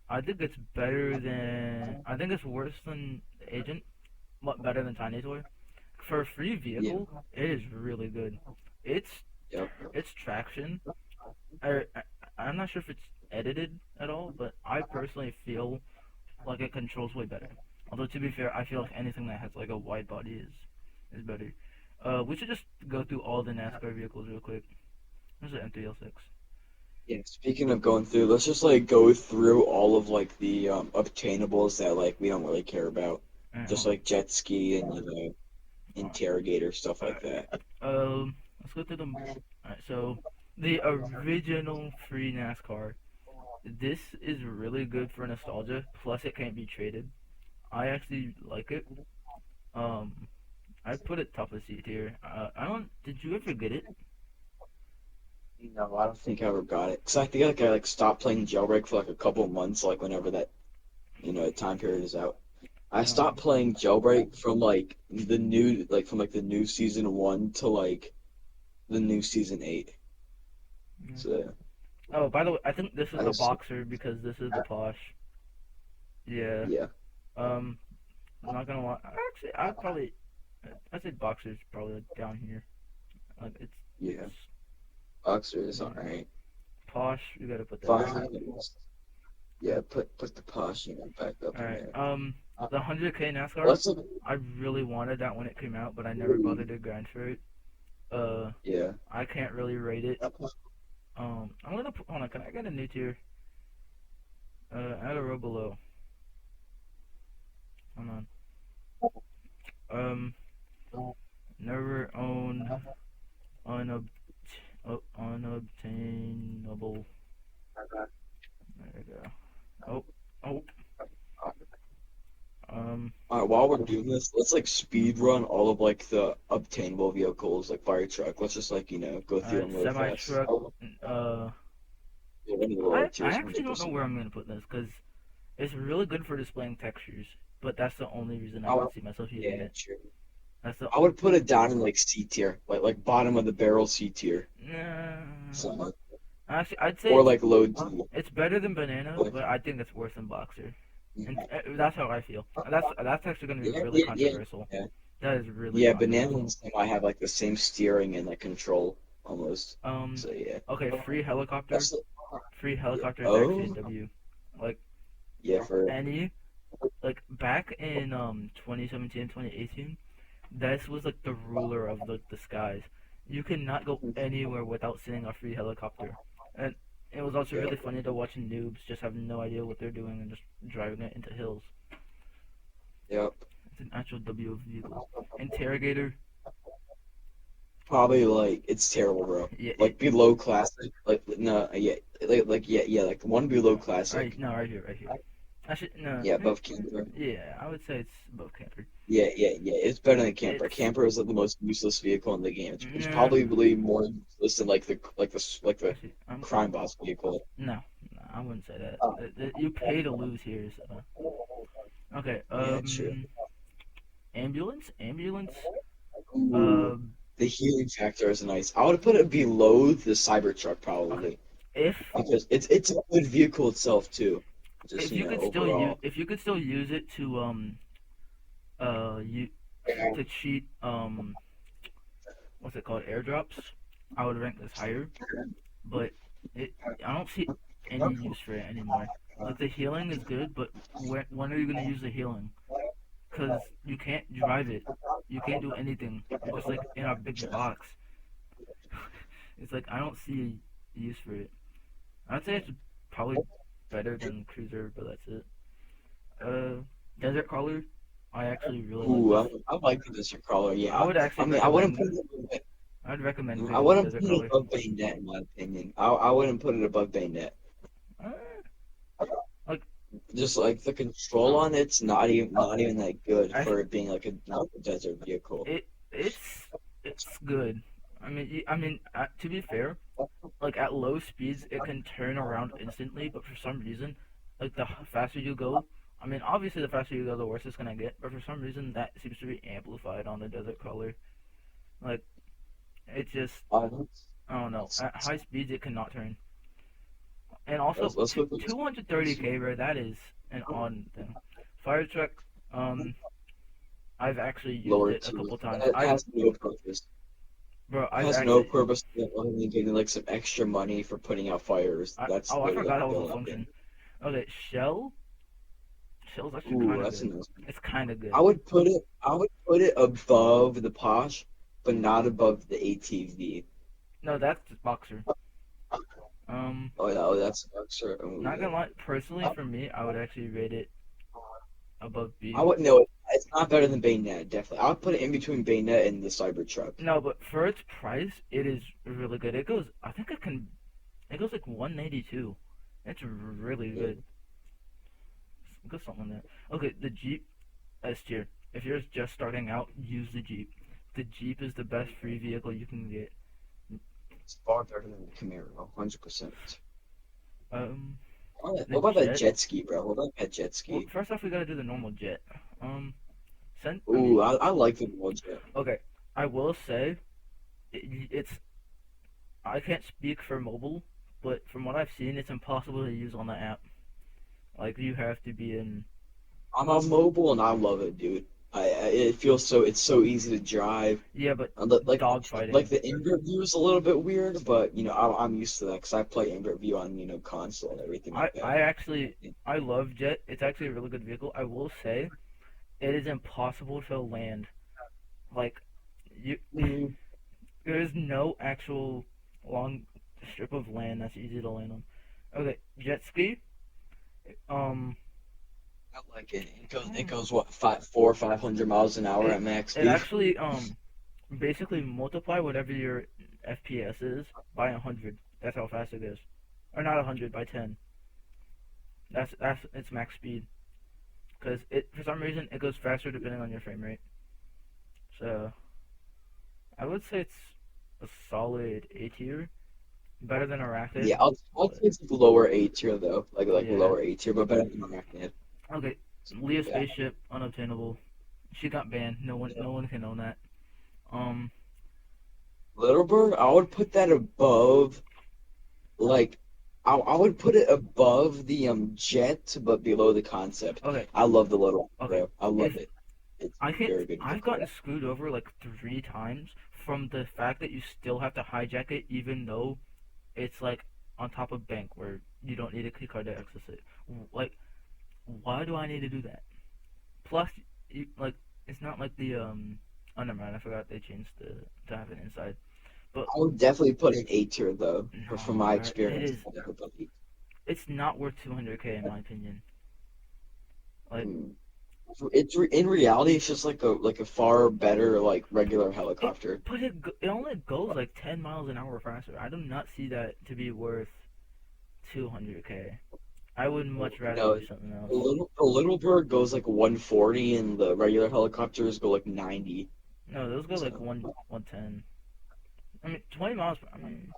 [SPEAKER 2] I think it's better than. I think it's worse than Agent, but better than Tiny Toy. For a free
[SPEAKER 1] yeah,
[SPEAKER 2] vehicle, it is really good. It's
[SPEAKER 1] yep.
[SPEAKER 2] its traction. I I'm not sure if it's edited at all, but I personally feel like it controls way better. Although to be fair, I feel like anything that has like a wide body is better. We should just go through all the NASCAR vehicles real quick. There's an M3L6.
[SPEAKER 1] Yeah, speaking of going through, let's just like go through all of like the obtainables that like we don't really care about.
[SPEAKER 2] Alright,
[SPEAKER 1] Just
[SPEAKER 2] hold on.
[SPEAKER 1] like jet ski and
[SPEAKER 2] Hold
[SPEAKER 1] interrogator stuff
[SPEAKER 2] on.
[SPEAKER 1] like that.
[SPEAKER 2] Let's go through them. Alright, so the original free NASCAR. This is really good for nostalgia. Plus, it can't be traded. I actually like it. Um, I put it top of C tier. I don't. Did you ever get it?
[SPEAKER 1] No, I don't think I ever got it. Cause I think like I like stopped playing Jailbreak for like a couple of months, like whenever that time period is out. I stopped
[SPEAKER 2] Um,
[SPEAKER 1] playing Jailbreak from like the new season 1 to like the new season 8.
[SPEAKER 2] yeah.
[SPEAKER 1] So
[SPEAKER 2] Oh, by the way, I think this is
[SPEAKER 1] I
[SPEAKER 2] the
[SPEAKER 1] just
[SPEAKER 2] boxer because this is the posh. Yeah.
[SPEAKER 1] yeah,
[SPEAKER 2] Um, I'm not gonna lie. Actually, I'd say boxer's probably down here.
[SPEAKER 1] yeah.
[SPEAKER 2] It's
[SPEAKER 1] Boxer is
[SPEAKER 2] yeah.
[SPEAKER 1] alright.
[SPEAKER 2] Posh. You gotta put that up there.
[SPEAKER 1] Fine. Yeah, put the posh back up
[SPEAKER 2] All
[SPEAKER 1] in
[SPEAKER 2] right.
[SPEAKER 1] there.
[SPEAKER 2] The 100K NASCAR.
[SPEAKER 1] Let's look.
[SPEAKER 2] I really wanted that when it came out, but I never bothered to grind for it. Uh,
[SPEAKER 1] Yeah.
[SPEAKER 2] I can't really rate it. I'm gonna put. Hold on. Can I get a new tier? Add a row below. Hold on. Um, never owned unob- unobtainable. There we go. Oh, oh. Um,
[SPEAKER 1] All right, while we're doing this, let's like speed run all of like the obtainable vehicles, like fire truck. Let's just like go through them really
[SPEAKER 2] semi
[SPEAKER 1] fast.
[SPEAKER 2] truck. Uh,
[SPEAKER 1] Yeah, one of the lower
[SPEAKER 2] I
[SPEAKER 1] tiers,
[SPEAKER 2] actually don't know
[SPEAKER 1] 100%.
[SPEAKER 2] where I'm gonna put this because it's really good for displaying textures, but that's the only reason I
[SPEAKER 1] I
[SPEAKER 2] could
[SPEAKER 1] would,
[SPEAKER 2] see myself using
[SPEAKER 1] yeah,
[SPEAKER 2] it.
[SPEAKER 1] true.
[SPEAKER 2] That's the
[SPEAKER 1] I would put it down in like C tier, like bottom of the barrel C tier,
[SPEAKER 2] uh,
[SPEAKER 1] something like,
[SPEAKER 2] actually I'd say
[SPEAKER 1] or like low D.
[SPEAKER 2] it's better than banana,
[SPEAKER 1] Like,
[SPEAKER 2] but I think it's worse than boxer, and
[SPEAKER 1] yeah,
[SPEAKER 2] that's how I feel. That's actually gonna be
[SPEAKER 1] yeah,
[SPEAKER 2] really
[SPEAKER 1] yeah, yeah.
[SPEAKER 2] controversial.
[SPEAKER 1] Yeah,
[SPEAKER 2] That is really
[SPEAKER 1] yeah, banana
[SPEAKER 2] controversial.
[SPEAKER 1] and Semi have like the same steering and like control almost.
[SPEAKER 2] Um,
[SPEAKER 1] So yeah,
[SPEAKER 2] okay, free helicopter.
[SPEAKER 1] that's the,
[SPEAKER 2] Free
[SPEAKER 1] yeah.
[SPEAKER 2] helicopter is actually a
[SPEAKER 1] Oh,
[SPEAKER 2] W. Like
[SPEAKER 1] yeah, for
[SPEAKER 2] any like back in 2017 2018, this was like the ruler of the skies. You cannot go anywhere without seeing a free helicopter. And it was also
[SPEAKER 1] yeah,
[SPEAKER 2] really funny to watch noobs just have no idea what they're doing and just driving it into hills.
[SPEAKER 1] yeah.
[SPEAKER 2] It's an actual W of vehicles. Interrogator,
[SPEAKER 1] Probably like it's terrible, bro.
[SPEAKER 2] yeah,
[SPEAKER 1] Like below classic, like no, yeah, yeah, like one below
[SPEAKER 2] right,
[SPEAKER 1] classic.
[SPEAKER 2] no, right here, right here. Actually, no,
[SPEAKER 1] Yeah, above camper.
[SPEAKER 2] yeah, I would say it's above camper.
[SPEAKER 1] Yeah, yeah, yeah. It's better than camper.
[SPEAKER 2] It's,
[SPEAKER 1] Camper is like the most useless vehicle in the game. It's
[SPEAKER 2] nah,
[SPEAKER 1] probably more useless than like the
[SPEAKER 2] actually,
[SPEAKER 1] crime boss vehicle.
[SPEAKER 2] no, no, I wouldn't say that. You pay to lose here, so. Okay,
[SPEAKER 1] Yeah, true.
[SPEAKER 2] ambulance,
[SPEAKER 1] Ooh,
[SPEAKER 2] um,
[SPEAKER 1] the healing factor is nice. I would put it below the Cybertruck
[SPEAKER 2] okay.
[SPEAKER 1] probably
[SPEAKER 2] If
[SPEAKER 1] because it's a good vehicle itself too. Just overall.
[SPEAKER 2] if you could still use it to you to cheat what's it called airdrops, I would rank this higher. But it I don't see any use for it anymore. Like the healing is good, but when are you gonna use the healing? Because you can't drive it, you can't do anything. You're just like in a big box. It's like I don't see a use for it. I'd say it's probably better than Cruiser, but that's it. Uh, Desert Crawler, I actually really like
[SPEAKER 1] Ooh,
[SPEAKER 2] this.
[SPEAKER 1] I like the District Crawler.
[SPEAKER 2] I
[SPEAKER 1] Yeah,
[SPEAKER 2] would
[SPEAKER 1] I
[SPEAKER 2] actually
[SPEAKER 1] mean, I wouldn't
[SPEAKER 2] recommend.
[SPEAKER 1] put it.
[SPEAKER 2] I'd recommend
[SPEAKER 1] I
[SPEAKER 2] picking up
[SPEAKER 1] wouldn't
[SPEAKER 2] Desert
[SPEAKER 1] put it
[SPEAKER 2] Crawler.
[SPEAKER 1] above Bayonetta in my opinion. I wouldn't put it above Bayonetta.
[SPEAKER 2] Uh,
[SPEAKER 1] just like the control on it's not even that good
[SPEAKER 2] I
[SPEAKER 1] for it being like a not a desert vehicle.
[SPEAKER 2] it it's good. I mean, to be fair, like at low speeds, it can turn around instantly. But for some reason, like the faster you go, I mean, obviously the faster you go, the worse it's gonna get. But for some reason, that seems to be amplified on the desert color. Like it just,
[SPEAKER 1] Um,
[SPEAKER 2] I don't know. At high speeds, it cannot turn. And also,
[SPEAKER 1] let's go to
[SPEAKER 2] 230k, bro. That is an odd thing. Fire truck. Um, I've actually used
[SPEAKER 1] lower
[SPEAKER 2] it a
[SPEAKER 1] to
[SPEAKER 2] couple times.
[SPEAKER 1] it has no purpose.
[SPEAKER 2] Bro,
[SPEAKER 1] It
[SPEAKER 2] I've
[SPEAKER 1] has no
[SPEAKER 2] actually,
[SPEAKER 1] purpose other than getting like some extra money for putting out fires. That's
[SPEAKER 2] I
[SPEAKER 1] literally
[SPEAKER 2] forgot that
[SPEAKER 1] the
[SPEAKER 2] was a
[SPEAKER 1] only thing.
[SPEAKER 2] function. Okay, shell. Shell's actually
[SPEAKER 1] Ooh,
[SPEAKER 2] kind of
[SPEAKER 1] that's a
[SPEAKER 2] good.
[SPEAKER 1] nice one.
[SPEAKER 2] It's kind of good.
[SPEAKER 1] I would put it above the Posh, but not above the ATV.
[SPEAKER 2] No, that's just boxer. Um,
[SPEAKER 1] Oh yeah, oh, that's extra. Oh
[SPEAKER 2] not
[SPEAKER 1] yeah.
[SPEAKER 2] gonna lie. Personally, for me, I would actually rate it above
[SPEAKER 1] I
[SPEAKER 2] B.
[SPEAKER 1] would no, it's not better than Bayonet, definitely. I would put it in between Bayonet and the Cybertruck.
[SPEAKER 2] No, but for its price, it is really good. It goes. I think it can. It goes like 192. It's really
[SPEAKER 1] Yeah.
[SPEAKER 2] good. Got something there. Okay, the Jeep S tier. If you're just starting out, use the Jeep. The Jeep is the best free vehicle you can get.
[SPEAKER 1] It's far better than the Camaro, 100%.
[SPEAKER 2] Um,
[SPEAKER 1] What
[SPEAKER 2] the
[SPEAKER 1] about that
[SPEAKER 2] Jet.
[SPEAKER 1] jet ski, bro? What about that jet
[SPEAKER 2] Well,
[SPEAKER 1] ski?
[SPEAKER 2] first off, we gotta do the normal Jet. Um, I
[SPEAKER 1] Ooh,
[SPEAKER 2] mean,
[SPEAKER 1] I like the wall jet.
[SPEAKER 2] okay. I will say it's. I can't speak for mobile, but from what I've seen, it's impossible to use on the app. Like you have to be in.
[SPEAKER 1] I'm on mobile and I love it, dude. It feels it's so easy to drive.
[SPEAKER 2] Yeah, but
[SPEAKER 1] Like
[SPEAKER 2] dogfighting.
[SPEAKER 1] the invert view is a little bit weird, but I'm used to that because I play invert view on console and everything like that.
[SPEAKER 2] I actually I love Jet. It's actually a really good vehicle. I will say it is impossible to land. Like you,
[SPEAKER 1] Mm,
[SPEAKER 2] there is no actual long strip of land that's easy to land on. Okay, jet ski. Um,
[SPEAKER 1] I like it. It goes what 500 miles an hour
[SPEAKER 2] it
[SPEAKER 1] at max
[SPEAKER 2] it
[SPEAKER 1] speed.
[SPEAKER 2] actually basically multiply whatever your FPS is by 100. That's how fast it is, or not 100 by 10. That's its max speed. Because it for some reason it goes faster depending on your frame rate. So I would say it's a solid A tier, better than
[SPEAKER 1] Yeah,
[SPEAKER 2] Arachnid.
[SPEAKER 1] I'll
[SPEAKER 2] But
[SPEAKER 1] take the lower A tier though, like
[SPEAKER 2] yeah,
[SPEAKER 1] lower A tier, but better than Arachnid.
[SPEAKER 2] okay. Leah
[SPEAKER 1] Yeah.
[SPEAKER 2] spaceship unobtainable. She got banned. No one can own that. Um,
[SPEAKER 1] Littlebird, I would put that above like I would put it above the jet, but below the concept.
[SPEAKER 2] okay,
[SPEAKER 1] I love the little one,
[SPEAKER 2] okay.
[SPEAKER 1] bro. I love
[SPEAKER 2] If
[SPEAKER 1] it. It's
[SPEAKER 2] I
[SPEAKER 1] a
[SPEAKER 2] can't,
[SPEAKER 1] very good
[SPEAKER 2] I've
[SPEAKER 1] vehicle.
[SPEAKER 2] gotten screwed over like 3 times from the fact that you still have to hijack it, even though it's like on top of bank where you don't need a key card to access it. Like, why do I need to do that? Plus, like it's not like the oh never mind, I forgot they changed the to have it inside. But
[SPEAKER 1] I would definitely put an A tier though, from
[SPEAKER 2] no,
[SPEAKER 1] my
[SPEAKER 2] bro, it
[SPEAKER 1] experience.
[SPEAKER 2] is. It's not worth 200k in my opinion. Like
[SPEAKER 1] Mm. In reality, it's just like a far better like regular
[SPEAKER 2] it,
[SPEAKER 1] helicopter.
[SPEAKER 2] but it only goes like 10 miles an hour faster. I do not see that to be worth 200k. I would much rather
[SPEAKER 1] No,
[SPEAKER 2] use something else.
[SPEAKER 1] the little bird goes like 140, and the regular helicopters go like 90.
[SPEAKER 2] No, those go like
[SPEAKER 1] So
[SPEAKER 2] 110. I mean 20 miles. I mean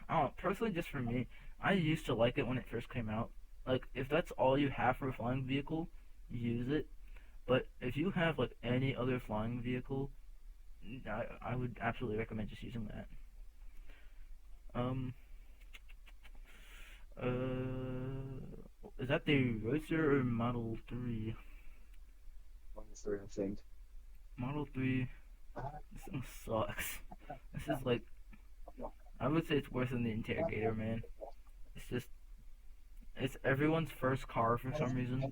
[SPEAKER 2] I don't know, personally, just for me, I used to like it when it first came out. Like, if that's all you have for a flying vehicle, use it. But if you have like any other flying vehicle, I would absolutely recommend just using that. Um, is that the Roadster or Model 3?
[SPEAKER 1] 23, I think.
[SPEAKER 2] Model 3, this thing sucks. This is like, I would say it's worse than the Interrogator, man. It's just, it's everyone's first car for some reason.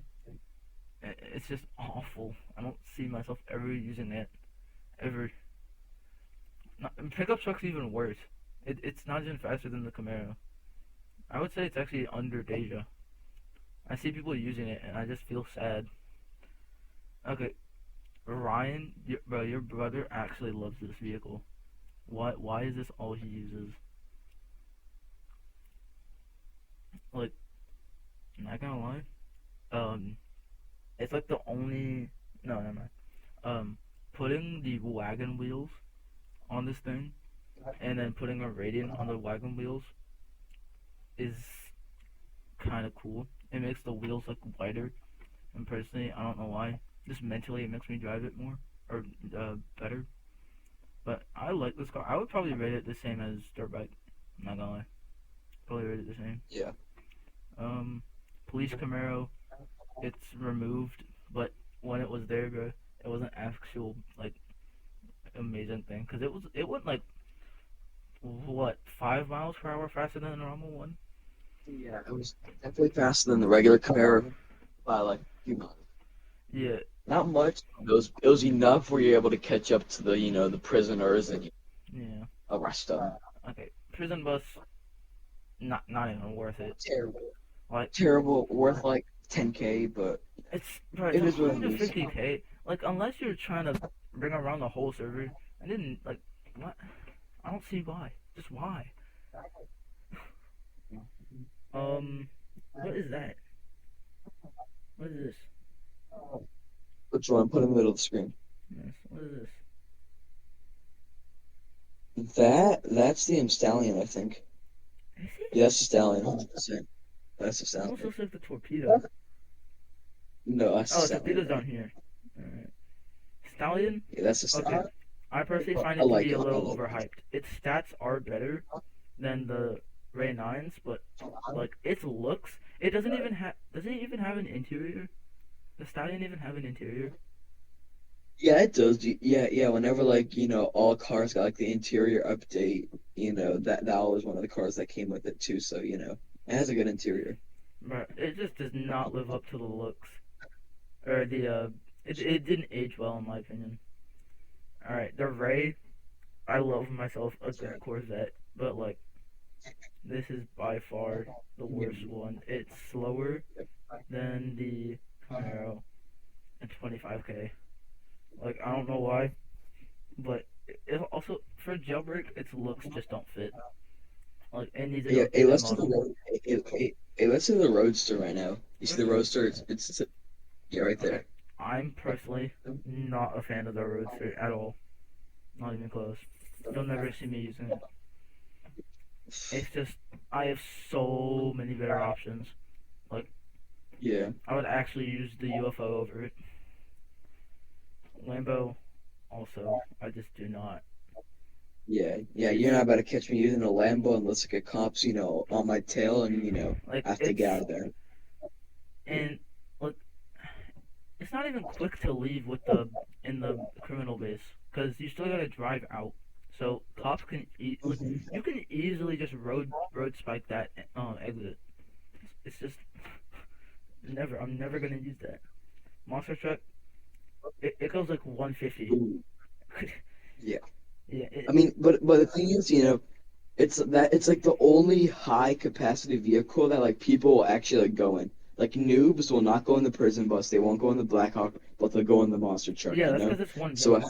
[SPEAKER 2] It's just awful. I don't see myself ever using it ever. Not, pickup truck's even worse. It's not even faster than the Camaro. I would say it's actually under Deja. I see people using it and I just feel sad. Okay, Ryan, bro, your brother actually loves this vehicle. Why is this all he uses? Like, Not gonna lie. Um, it's like the only. No, never mind. Putting the wagon wheels on this thing and then putting a radiant on the wagon wheels is kind of cool. It makes the wheels look wider, and personally, I don't know why. Just mentally, it makes me drive it more or better. But I like this car. I would probably rate it the same as dirt bike. I'm not gonna lie. Probably rate it the same.
[SPEAKER 1] Yeah.
[SPEAKER 2] Um, Police Camaro, it's removed, but when it was there, bro, it was an actual like amazing thing because it went like what 5 miles per hour faster than a normal one.
[SPEAKER 1] Yeah, it was definitely faster than the regular Camaro by like a few miles.
[SPEAKER 2] Yeah,
[SPEAKER 1] Not much. It was enough where you're able to catch up to the the prisoners and
[SPEAKER 2] yeah.
[SPEAKER 1] arrest them.
[SPEAKER 2] Okay, prison bus, not even worth it.
[SPEAKER 1] Terrible.
[SPEAKER 2] Like
[SPEAKER 1] Terrible. Worth like 10K, but
[SPEAKER 2] it's
[SPEAKER 1] it is what it is.
[SPEAKER 2] 150K. Like unless you're trying to bring around the whole server, I didn't like what. I don't see why. Just why? Um, what is that? What is this?
[SPEAKER 1] Which one? Put in the middle of the screen.
[SPEAKER 2] Yes, what is this?
[SPEAKER 1] That's the stallion, I think.
[SPEAKER 2] Is it?
[SPEAKER 1] Yeah, that's the stallion. 100%. That's the
[SPEAKER 2] Almost
[SPEAKER 1] stallion.
[SPEAKER 2] looks like the torpedo.
[SPEAKER 1] No, that's the
[SPEAKER 2] Oh,
[SPEAKER 1] stallion,
[SPEAKER 2] torpedo's
[SPEAKER 1] bro.
[SPEAKER 2] down here. Alright. Stallion?
[SPEAKER 1] Yeah, that's the
[SPEAKER 2] Okay.
[SPEAKER 1] stallion.
[SPEAKER 2] I personally find
[SPEAKER 1] I
[SPEAKER 2] it to
[SPEAKER 1] like
[SPEAKER 2] be
[SPEAKER 1] it.
[SPEAKER 2] a
[SPEAKER 1] I
[SPEAKER 2] little
[SPEAKER 1] like it.
[SPEAKER 2] overhyped. Its stats are better than the Ray 9s, but like its looks, it doesn't it even have an interior? The Stallion even have an interior?
[SPEAKER 1] Yeah, it does. Yeah, yeah. Whenever like all cars got like the interior update, that was one of the cars that came with it too. So it has a good interior.
[SPEAKER 2] But it just does not live up to the looks. Or it didn't age well in my opinion. Alright, the Ray, I love myself a good Corvette, but like this is by far the worst one. It's slower than the Camaro at 25K. Like I don't know why, but it also for jailbreak, its looks just don't fit. Like it needs an
[SPEAKER 1] Yeah, hey,
[SPEAKER 2] updated
[SPEAKER 1] let's do the
[SPEAKER 2] model.
[SPEAKER 1] road. Hey, let's do the Roadster right now. You see the
[SPEAKER 2] Okay,
[SPEAKER 1] Roadster? It's yeah, right
[SPEAKER 2] okay.
[SPEAKER 1] there.
[SPEAKER 2] I'm personally not a fan of the Roadster at all. Not even close. You'll never see me using it. It's just I have so many better options. Like
[SPEAKER 1] Yeah,
[SPEAKER 2] I would actually use the UFO over it. Lambo also. I just do not.
[SPEAKER 1] yeah, yeah. You're
[SPEAKER 2] It's
[SPEAKER 1] not about to catch me using a Lambo unless like a cop's on my tail and
[SPEAKER 2] like
[SPEAKER 1] I have to
[SPEAKER 2] it's
[SPEAKER 1] get out of there.
[SPEAKER 2] and like it's not even quick to leave with the in the criminal base because you still gotta drive out. So cops can like
[SPEAKER 1] Mhm.
[SPEAKER 2] you can easily just road spike that exit. It's just never. I'm never gonna use that monster truck. It goes like 150.
[SPEAKER 1] Ooh, yeah.
[SPEAKER 2] Yeah.
[SPEAKER 1] I mean, but the thing is, it's like the only high capacity vehicle that like people will actually like go in. Like noobs will not go in the prison bus, they won't go in the Blackhawk, but they'll go in the monster truck,
[SPEAKER 2] Yeah. That's because it's
[SPEAKER 1] So
[SPEAKER 2] 1 mil.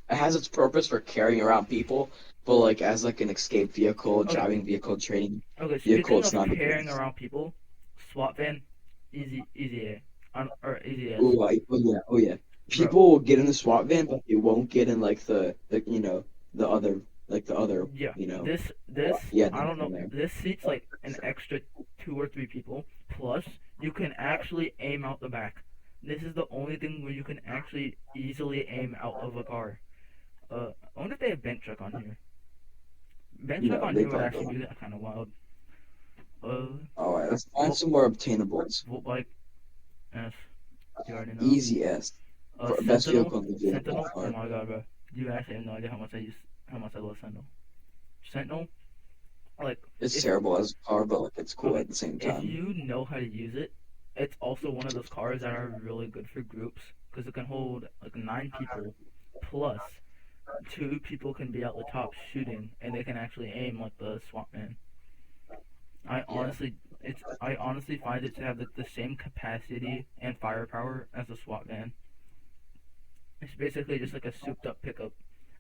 [SPEAKER 1] it has its purpose for carrying around people, but like as like an escape vehicle,
[SPEAKER 2] Okay.
[SPEAKER 1] driving vehicle, training
[SPEAKER 2] Okay.
[SPEAKER 1] vehicle,
[SPEAKER 2] Speaking
[SPEAKER 1] it's
[SPEAKER 2] of
[SPEAKER 1] not the
[SPEAKER 2] carrying
[SPEAKER 1] best.
[SPEAKER 2] around people, SWAT van, easy A, or easy S,
[SPEAKER 1] Oh yeah, oh yeah.
[SPEAKER 2] bro.
[SPEAKER 1] People will get in the SWAT van, but they won't get in like the other the other
[SPEAKER 2] Yeah, this
[SPEAKER 1] yeah
[SPEAKER 2] I
[SPEAKER 1] the
[SPEAKER 2] don't
[SPEAKER 1] other
[SPEAKER 2] know.
[SPEAKER 1] there.
[SPEAKER 2] This seats like an extra 2 or 3 people. Plus, you can actually aim out the back. This is the only thing where you can actually easily aim out of a car. I wonder if they have bank truck on here. Bank truck
[SPEAKER 1] No,
[SPEAKER 2] on
[SPEAKER 1] they
[SPEAKER 2] here would
[SPEAKER 1] probably
[SPEAKER 2] actually
[SPEAKER 1] don't.
[SPEAKER 2] be kind of wild. Uh,
[SPEAKER 1] All right, let's find
[SPEAKER 2] Volt,
[SPEAKER 1] some more obtainables.
[SPEAKER 2] Volt bike S. You already know.
[SPEAKER 1] Easy S for best
[SPEAKER 2] Sentinel,
[SPEAKER 1] vehicle in the game by
[SPEAKER 2] Sentinel. Oh
[SPEAKER 1] far.
[SPEAKER 2] my god, bro. You actually have no idea how much I love Sentinel. Sentinel, like
[SPEAKER 1] It's
[SPEAKER 2] if
[SPEAKER 1] terrible as a car, but like it's cool
[SPEAKER 2] okay,
[SPEAKER 1] at the same
[SPEAKER 2] if
[SPEAKER 1] time.
[SPEAKER 2] you know how to use it, it's also one of those cars that are really good for groups because it can hold like 9 people, plus 2 people can be out the top shooting, and they can actually aim like the SWAT man.
[SPEAKER 1] Yeah,
[SPEAKER 2] I honestly find it to have the same capacity and firepower as a SWAT van. It's basically just like a souped up pickup.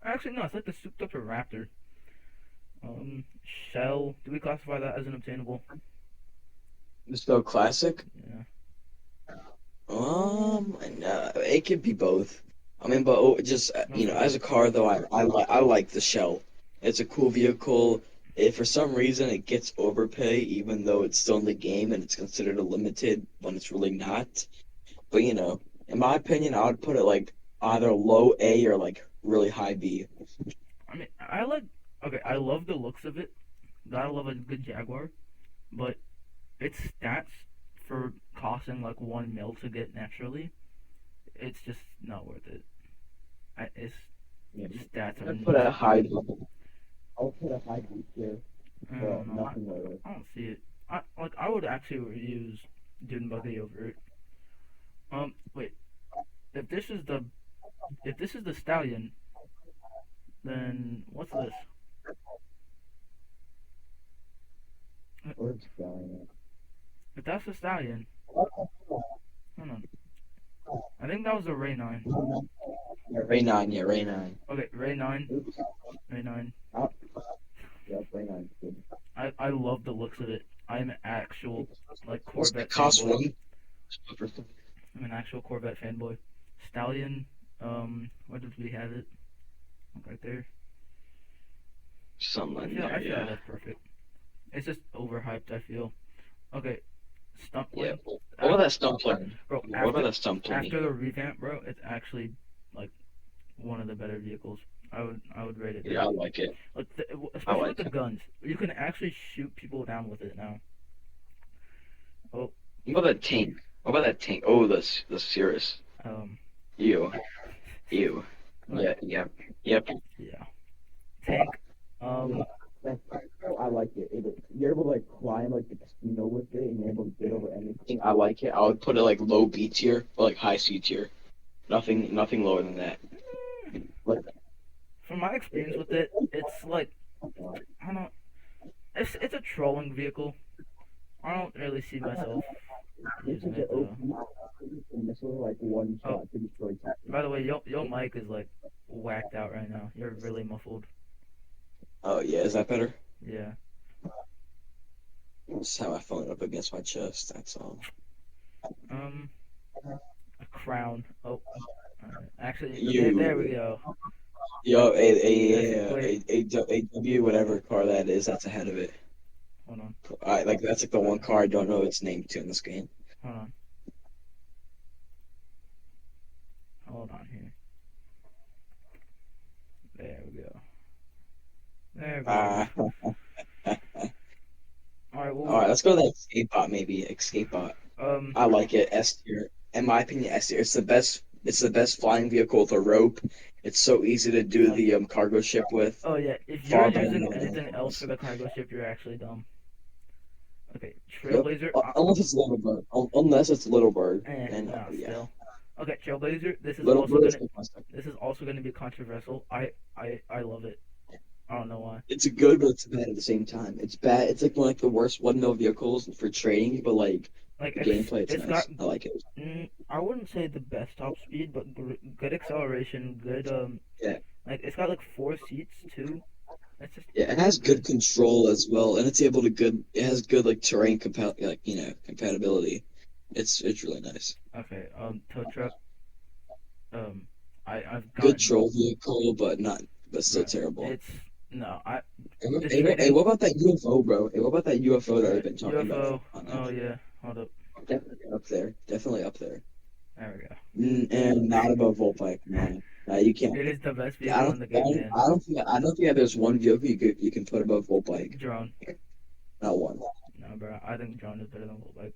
[SPEAKER 2] Actually, no, it's like the souped up Raptor. Shell. Do we classify that as an obtainable?
[SPEAKER 1] Just go classic.
[SPEAKER 2] Yeah.
[SPEAKER 1] It could be both. I mean, but just
[SPEAKER 2] Let's go
[SPEAKER 1] as
[SPEAKER 2] with
[SPEAKER 1] a car though, I like the Shell. It's a cool vehicle. If for some reason it gets overpay, even though it's still in the game and it's considered a limited when it's really not. But in my opinion, I would put it like either low A or like really high B.
[SPEAKER 2] I mean, I like. Okay, I love the looks of it. Gotta love a good Jaguar, but its stats for costing like 1 mil to get naturally, it's just not worth it. Its
[SPEAKER 1] Yeah,
[SPEAKER 2] stats are
[SPEAKER 1] I'd put a high
[SPEAKER 2] insane.
[SPEAKER 1] B. I'll put a high B tier,
[SPEAKER 2] I don't
[SPEAKER 1] but
[SPEAKER 2] know.
[SPEAKER 1] nothing lower.
[SPEAKER 2] I don't see it. I would actually use Dune Buggy over it. Wait. If this is the stallion, then what's this?
[SPEAKER 1] Where's going?
[SPEAKER 2] If that's the stallion, hold on. I think that was a Ray 9.
[SPEAKER 1] Yeah, Ray 9, yeah, Ray 9.
[SPEAKER 2] Okay, Ray 9.
[SPEAKER 1] Oops.
[SPEAKER 2] Ray 9.
[SPEAKER 1] Oh, yeah, Ray 9. Good.
[SPEAKER 2] I love the looks of it. I'm an actual like
[SPEAKER 1] What's the
[SPEAKER 2] Corvette
[SPEAKER 1] cost
[SPEAKER 2] fanboy.
[SPEAKER 1] one?
[SPEAKER 2] I'm an actual Corvette fanboy. Stallion. Where did we have it? Right there.
[SPEAKER 1] Something in
[SPEAKER 2] I
[SPEAKER 1] there,
[SPEAKER 2] feel like
[SPEAKER 1] yeah.
[SPEAKER 2] that's perfect. It's just overhyped. I feel. Okay,
[SPEAKER 1] Yeah.
[SPEAKER 2] Stuntling.
[SPEAKER 1] What
[SPEAKER 2] Af-
[SPEAKER 1] about that stump plane?
[SPEAKER 2] Bro,
[SPEAKER 1] What about that stump plane?
[SPEAKER 2] after the revamp, bro, it's actually like one of the better vehicles. I would rate it
[SPEAKER 1] Yeah, I
[SPEAKER 2] there.
[SPEAKER 1] like it.
[SPEAKER 2] Like
[SPEAKER 1] I
[SPEAKER 2] especially with
[SPEAKER 1] like
[SPEAKER 2] the
[SPEAKER 1] it.
[SPEAKER 2] guns, you can actually shoot people down with it now. Oh,
[SPEAKER 1] What about that tank? What about that tank? Oh, the Cirrus.
[SPEAKER 2] um,
[SPEAKER 1] Ew. Ew.
[SPEAKER 2] like
[SPEAKER 1] Yeah, yep. Yep.
[SPEAKER 2] yeah, tank.
[SPEAKER 1] Yeah.
[SPEAKER 2] Um,
[SPEAKER 1] I like it. You're able to like climb like the casino with it, and you're able to get over anything. I like it. I would put it like low B tier or like high C tier. Nothing lower than that. Like,
[SPEAKER 2] from my experience with it, it's like I don't. It's a trolling vehicle. I don't really see myself
[SPEAKER 1] this
[SPEAKER 2] using
[SPEAKER 1] is the
[SPEAKER 2] it though.
[SPEAKER 1] OP, and this was like one
[SPEAKER 2] Oh,
[SPEAKER 1] shot to destroy Titan.
[SPEAKER 2] by the way, your mic is like whacked out right now. You're really muffled.
[SPEAKER 1] Oh yeah, is that better?
[SPEAKER 2] Yeah.
[SPEAKER 1] Just have my phone up against my chest. That's all.
[SPEAKER 2] Um, a crown. Oh, actually, there we
[SPEAKER 1] You,
[SPEAKER 2] go.
[SPEAKER 1] yo,
[SPEAKER 2] That's wait.
[SPEAKER 1] a W, whatever car that is, that's ahead of it.
[SPEAKER 2] Hold on.
[SPEAKER 1] I like that's like the one car I don't know its name to in this game.
[SPEAKER 2] Hold on. Hold on here. There we go. There goes.
[SPEAKER 1] Ah,
[SPEAKER 2] All right.
[SPEAKER 1] all
[SPEAKER 2] Well.
[SPEAKER 1] right, let's go to that escape bot maybe. Escape bot.
[SPEAKER 2] Um.
[SPEAKER 1] I like it. S tier. In my opinion, S tier. It's the best. It's the best flying vehicle with a rope. It's so easy to do the cargo ship with.
[SPEAKER 2] Oh yeah. If you're
[SPEAKER 1] Far better than
[SPEAKER 2] using anything
[SPEAKER 1] anything
[SPEAKER 2] else
[SPEAKER 1] else.
[SPEAKER 2] for the cargo ship, you're actually dumb. Okay.
[SPEAKER 1] Yep.
[SPEAKER 2] Trailblazer.
[SPEAKER 1] Unless it's Little Bird. Unless it's Little Bird, then
[SPEAKER 2] No.
[SPEAKER 1] yeah,
[SPEAKER 2] Still. Okay. Trailblazer.
[SPEAKER 1] Little Bird is my second.
[SPEAKER 2] This is also gonna be controversial. I love it. I don't know why.
[SPEAKER 1] It's good, but it's bad at the same time. It's bad. It's like one of the worst 1 mil vehicles for trading, but like
[SPEAKER 2] Like
[SPEAKER 1] the gameplay, it's
[SPEAKER 2] it's got.
[SPEAKER 1] nice. I like it.
[SPEAKER 2] I wouldn't say the best top speed, but good acceleration. Good
[SPEAKER 1] Yeah,
[SPEAKER 2] Like it's got like 4 seats too. That's just
[SPEAKER 1] yeah. It has good control as well, and it's able to good. It has good like terrain compatibility. It's really nice.
[SPEAKER 2] okay. Tow truck. Um, I've
[SPEAKER 1] Good
[SPEAKER 2] gotten,
[SPEAKER 1] troll vehicle, but still
[SPEAKER 2] bro.
[SPEAKER 1] terrible.
[SPEAKER 2] It's no. The
[SPEAKER 1] Hey,
[SPEAKER 2] trading.
[SPEAKER 1] what about that UFO, bro? Hey, what about that UFO that they've been talking about
[SPEAKER 2] UFO.
[SPEAKER 1] on now?
[SPEAKER 2] Oh yeah. Hold up.
[SPEAKER 1] Definitely up there. Definitely up there.
[SPEAKER 2] There we go.
[SPEAKER 1] And not above Volpike. No, no, you can't.
[SPEAKER 2] It is the best
[SPEAKER 1] I
[SPEAKER 2] vehicle
[SPEAKER 1] don't.
[SPEAKER 2] in the
[SPEAKER 1] I
[SPEAKER 2] game,
[SPEAKER 1] don't.
[SPEAKER 2] man.
[SPEAKER 1] I don't think there's one vehicle you can put above Volpike.
[SPEAKER 2] Drone.
[SPEAKER 1] Not one.
[SPEAKER 2] No, bro. I think drone is better than Volbike.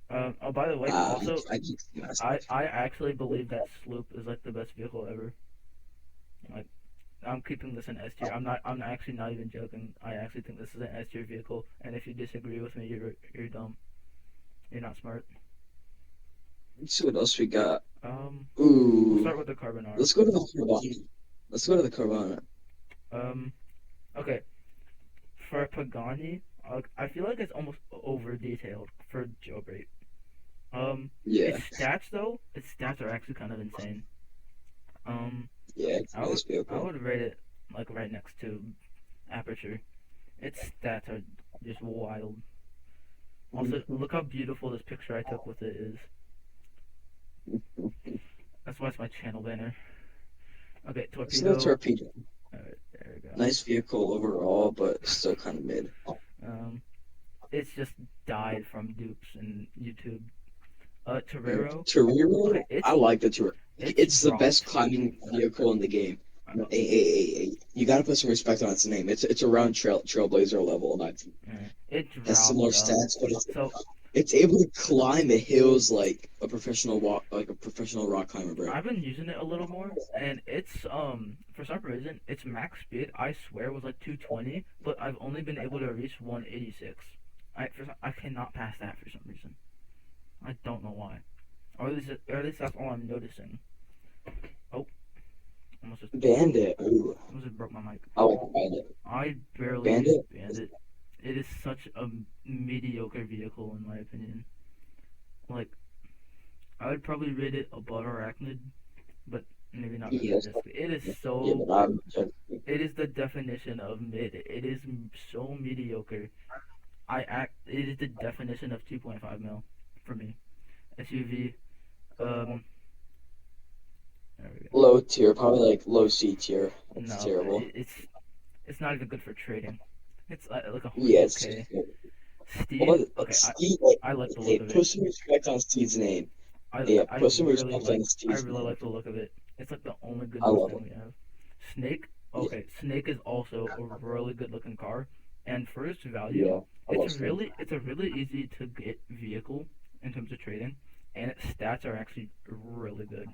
[SPEAKER 2] Oh, by the way, also,
[SPEAKER 1] I keep seeing myself.
[SPEAKER 2] I actually believe that Sloop is like the best vehicle ever. Like, I'm keeping this in S tier. I'm actually not even joking. I actually think this is an S tier vehicle. And if you disagree with me, you're dumb. You're not smart.
[SPEAKER 1] Let's see what else we got.
[SPEAKER 2] We'll
[SPEAKER 1] Ooh,
[SPEAKER 2] start with the Carbonar.
[SPEAKER 1] let's go to the Carvana. Let's go to the Carvana.
[SPEAKER 2] Um, okay. For Pagani, I feel like it's almost over detailed for Jailbreak.
[SPEAKER 1] Yeah,
[SPEAKER 2] Its stats are actually kind of insane. Um,
[SPEAKER 1] yeah, it's a nice
[SPEAKER 2] I
[SPEAKER 1] vehicle.
[SPEAKER 2] would rate it like right next to Aperture. Its stats are just wild. Also, look how beautiful this picture I took with it is. That's why it's my channel banner. Okay,
[SPEAKER 1] It's the
[SPEAKER 2] torpedo.
[SPEAKER 1] torpedo.
[SPEAKER 2] Alright, there we go.
[SPEAKER 1] Nice vehicle overall, but still kind of mid.
[SPEAKER 2] Um, it's just died from dupes and YouTube. Torero.
[SPEAKER 1] Torero,
[SPEAKER 2] Okay, it's
[SPEAKER 1] I like the Torero.
[SPEAKER 2] it's
[SPEAKER 1] It's the best
[SPEAKER 2] dropped.
[SPEAKER 1] climbing vehicle in the game. You gotta put some respect on its name. It's around Trailblazer level, in my opinion.
[SPEAKER 2] It
[SPEAKER 1] Has similar
[SPEAKER 2] dropped.
[SPEAKER 1] stats, but
[SPEAKER 2] So
[SPEAKER 1] it's able to climb the hills like a professional rock climber, bro.
[SPEAKER 2] I've been using it a little more, and it's for some reason its max speed I swear was like 220, but I've only been able to reach 186. I cannot pass that for some reason. I don't know why. Or at least that's all I'm noticing. Oh, almost just
[SPEAKER 1] Bandit, ooh,
[SPEAKER 2] almost just broke my mic.
[SPEAKER 1] I like Bandit.
[SPEAKER 2] I barely use
[SPEAKER 1] Bandit,
[SPEAKER 2] Bandit. It is such a mediocre vehicle in my opinion. Like I would probably rate it above Arachnid, but maybe not
[SPEAKER 1] yes,
[SPEAKER 2] realistically. It is
[SPEAKER 1] yeah,
[SPEAKER 2] so.
[SPEAKER 1] but I'm
[SPEAKER 2] It is the definition of mid. It is so mediocre. It is the definition of 2.5 mil for me. SUV. Um. There we go.
[SPEAKER 1] low tier, probably like low C tier. That's
[SPEAKER 2] No,
[SPEAKER 1] terrible.
[SPEAKER 2] it's not even good for trading. It's like
[SPEAKER 1] Yeah, it's just
[SPEAKER 2] 100K. Steed.
[SPEAKER 1] well,
[SPEAKER 2] Okay,
[SPEAKER 1] Steve.
[SPEAKER 2] I like the look
[SPEAKER 1] Hey,
[SPEAKER 2] of it.
[SPEAKER 1] put some respect on Steve's name.
[SPEAKER 2] I
[SPEAKER 1] Yeah,
[SPEAKER 2] I
[SPEAKER 1] put some
[SPEAKER 2] really
[SPEAKER 1] respect
[SPEAKER 2] like
[SPEAKER 1] on
[SPEAKER 2] I
[SPEAKER 1] Steve's
[SPEAKER 2] really
[SPEAKER 1] name.
[SPEAKER 2] like the look of it. It's like the only good
[SPEAKER 1] I love
[SPEAKER 2] Mustang
[SPEAKER 1] him.
[SPEAKER 2] we have. Snake.
[SPEAKER 1] Yeah,
[SPEAKER 2] Okay, Snake is also a really good looking car, and for its value,
[SPEAKER 1] yeah, I love Steve.
[SPEAKER 2] it's a really easy to get vehicle in terms of trading, and its stats are actually really good.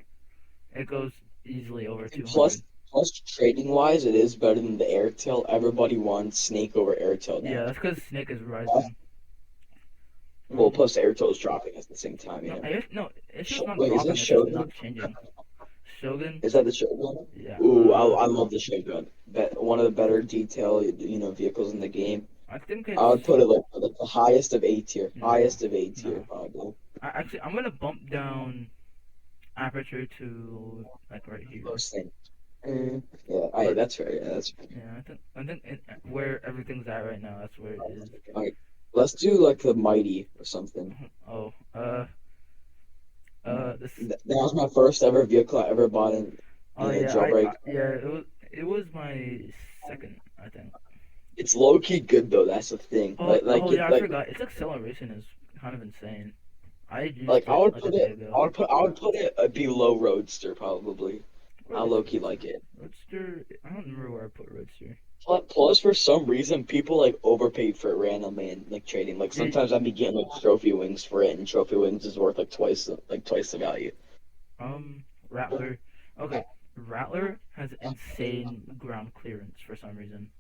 [SPEAKER 2] It goes easily over
[SPEAKER 1] And
[SPEAKER 2] 200.
[SPEAKER 1] plus trading wise, it is better than the Airtail. Everybody wants Snake over Airtail
[SPEAKER 2] Yeah,
[SPEAKER 1] now.
[SPEAKER 2] that's because Snake is rising.
[SPEAKER 1] Well,
[SPEAKER 2] Um,
[SPEAKER 1] plus Airtail is dropping at the same time, you
[SPEAKER 2] no,
[SPEAKER 1] know.
[SPEAKER 2] no, it's just not
[SPEAKER 1] Wait, is that
[SPEAKER 2] dropping. It's just
[SPEAKER 1] Shogun?
[SPEAKER 2] not changing. Shogun.
[SPEAKER 1] Is that the Shogun?
[SPEAKER 2] Yeah.
[SPEAKER 1] Ooh, I love the Shogun. One of the better detail, vehicles in the game.
[SPEAKER 2] I think
[SPEAKER 1] I
[SPEAKER 2] it's
[SPEAKER 1] would put it like the highest of A tier.
[SPEAKER 2] no,
[SPEAKER 1] Highest of A tier,
[SPEAKER 2] no.
[SPEAKER 1] probably.
[SPEAKER 2] I'm gonna bump down aperture to like right here.
[SPEAKER 1] Most thing. Yeah,
[SPEAKER 2] But
[SPEAKER 1] that's fair. Yeah, that's fair.
[SPEAKER 2] yeah, I think where everything's at right now, that's where it is.
[SPEAKER 1] All right, let's do like the Mighty or something.
[SPEAKER 2] Oh, this.
[SPEAKER 1] That was my first ever vehicle I ever bought
[SPEAKER 2] Oh
[SPEAKER 1] in a
[SPEAKER 2] yeah,
[SPEAKER 1] jailbreak.
[SPEAKER 2] yeah. It was my second, I think.
[SPEAKER 1] It's low key good though. That's the thing.
[SPEAKER 2] Oh yeah, I forgot. Its acceleration is kind of insane. I
[SPEAKER 1] like
[SPEAKER 2] used
[SPEAKER 1] I
[SPEAKER 2] it
[SPEAKER 1] would
[SPEAKER 2] like a
[SPEAKER 1] put
[SPEAKER 2] day
[SPEAKER 1] it.
[SPEAKER 2] ago.
[SPEAKER 1] I would put it below Roadster probably.
[SPEAKER 2] Where
[SPEAKER 1] I
[SPEAKER 2] is
[SPEAKER 1] low key like
[SPEAKER 2] Roadster?
[SPEAKER 1] it.
[SPEAKER 2] Roadster. I don't remember where I put Roadster.
[SPEAKER 1] Plus, for some reason, people like overpaid for it randomly and like trading. Like
[SPEAKER 2] Did
[SPEAKER 1] sometimes I'd be getting like trophy wings for it, and trophy wings is worth like twice the value.
[SPEAKER 2] Rattler. Okay, Rattler has insane ground clearance for some reason.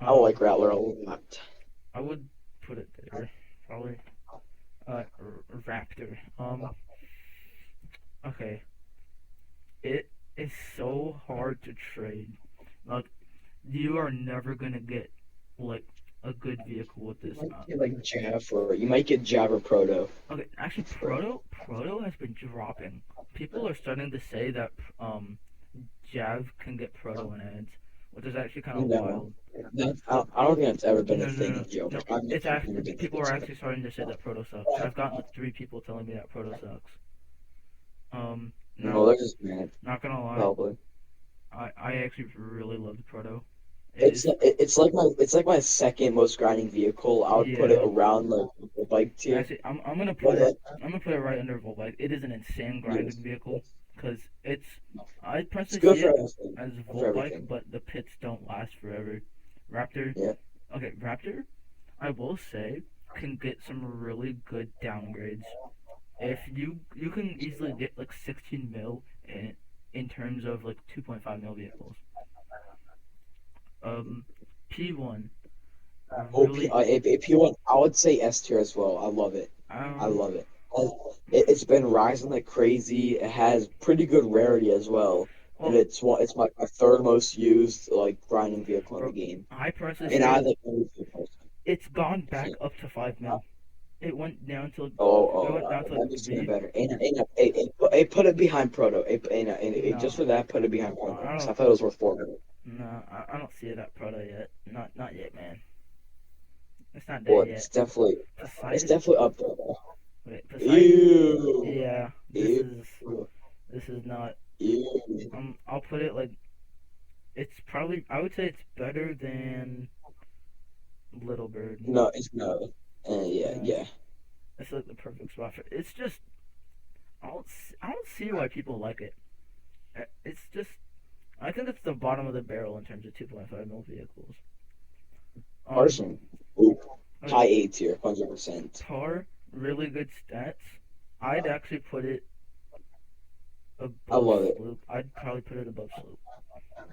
[SPEAKER 1] I
[SPEAKER 2] Um,
[SPEAKER 1] like Rattler a lot.
[SPEAKER 2] I would put it there probably. Raptor. Okay, it is so hard to trade. Like, you are never gonna get like a good vehicle with
[SPEAKER 1] You
[SPEAKER 2] this.
[SPEAKER 1] might get like Jav or you might get Jav or Proto
[SPEAKER 2] Okay, actually,
[SPEAKER 1] for it.
[SPEAKER 2] Proto has been dropping. People are starting to say that Jav can get Proto in ads, which is actually kind of
[SPEAKER 1] No,
[SPEAKER 2] wild.
[SPEAKER 1] I don't think that's ever been a
[SPEAKER 2] No, no,
[SPEAKER 1] thing
[SPEAKER 2] no,
[SPEAKER 1] in
[SPEAKER 2] no.
[SPEAKER 1] jailbreak. I've
[SPEAKER 2] It's
[SPEAKER 1] never
[SPEAKER 2] actually
[SPEAKER 1] been
[SPEAKER 2] people
[SPEAKER 1] able
[SPEAKER 2] are
[SPEAKER 1] to.
[SPEAKER 2] actually starting to say that Proto sucks. I've gotten like 3 people telling me that Proto sucks.
[SPEAKER 1] No,
[SPEAKER 2] Now,
[SPEAKER 1] they're just mad,
[SPEAKER 2] not gonna lie,
[SPEAKER 1] probably.
[SPEAKER 2] I actually really love the Proto. It is,
[SPEAKER 1] It's like my second most grinding vehicle. I would put it
[SPEAKER 2] yeah.
[SPEAKER 1] around like the bike tier.
[SPEAKER 2] Actually, I'm gonna put
[SPEAKER 1] But
[SPEAKER 2] it
[SPEAKER 1] like,
[SPEAKER 2] right under Volbike. It is an insane
[SPEAKER 1] yes,
[SPEAKER 2] grinding vehicle because I
[SPEAKER 1] it's
[SPEAKER 2] personally
[SPEAKER 1] good
[SPEAKER 2] see
[SPEAKER 1] for
[SPEAKER 2] it
[SPEAKER 1] everything.
[SPEAKER 2] as
[SPEAKER 1] For
[SPEAKER 2] Volbike,
[SPEAKER 1] everything.
[SPEAKER 2] but the pits don't last forever. Raptor,
[SPEAKER 1] Yeah.
[SPEAKER 2] okay, Raptor, I will say can get some really good downgrades. If you can easily get like 16 mil in terms of like 2.5 mil vehicles. Um, P1
[SPEAKER 1] OP,
[SPEAKER 2] really
[SPEAKER 1] if you want, I would say S tier as well. I love it. I
[SPEAKER 2] um
[SPEAKER 1] love it. It's been rising like crazy. It has pretty good rarity as well, and
[SPEAKER 2] well,
[SPEAKER 1] it's my third most used like grinding vehicle in the
[SPEAKER 2] bro,
[SPEAKER 1] game.
[SPEAKER 2] I personally
[SPEAKER 1] And I
[SPEAKER 2] say
[SPEAKER 1] like everything else.
[SPEAKER 2] it's gone back up to 5 mil. It went down to like
[SPEAKER 1] That makes it
[SPEAKER 2] three.
[SPEAKER 1] better. Put it behind Proto. Just
[SPEAKER 2] No,
[SPEAKER 1] for that, put it behind
[SPEAKER 2] no,
[SPEAKER 1] Proto.
[SPEAKER 2] I
[SPEAKER 1] 'Cause I
[SPEAKER 2] don't.
[SPEAKER 1] thought it was worth 400.
[SPEAKER 2] No, I don't see it at Proto yet. Not yet, man. It's not there
[SPEAKER 1] Well,
[SPEAKER 2] yet.
[SPEAKER 1] it's
[SPEAKER 2] Poseidon.
[SPEAKER 1] definitely up there.
[SPEAKER 2] Okay, Poseidon.
[SPEAKER 1] Ew,
[SPEAKER 2] Yeah,
[SPEAKER 1] ew,
[SPEAKER 2] this is not.
[SPEAKER 1] ew.
[SPEAKER 2] I'll put it like it's probably. I would say it's better than Little Bird.
[SPEAKER 1] No, it's no. Yeah,
[SPEAKER 2] Yeah,
[SPEAKER 1] yeah.
[SPEAKER 2] it's like the perfect spot for. It's just I don't see why people like it. It's just I think it's the bottom of the barrel in terms of 2.5 mil vehicles. Um,
[SPEAKER 1] Carson. Ooh,
[SPEAKER 2] okay,
[SPEAKER 1] high A tier, 100%.
[SPEAKER 2] car, really good stats. I'd actually put it
[SPEAKER 1] I
[SPEAKER 2] above
[SPEAKER 1] love it.
[SPEAKER 2] Sloop. I'd probably put it above Sloop,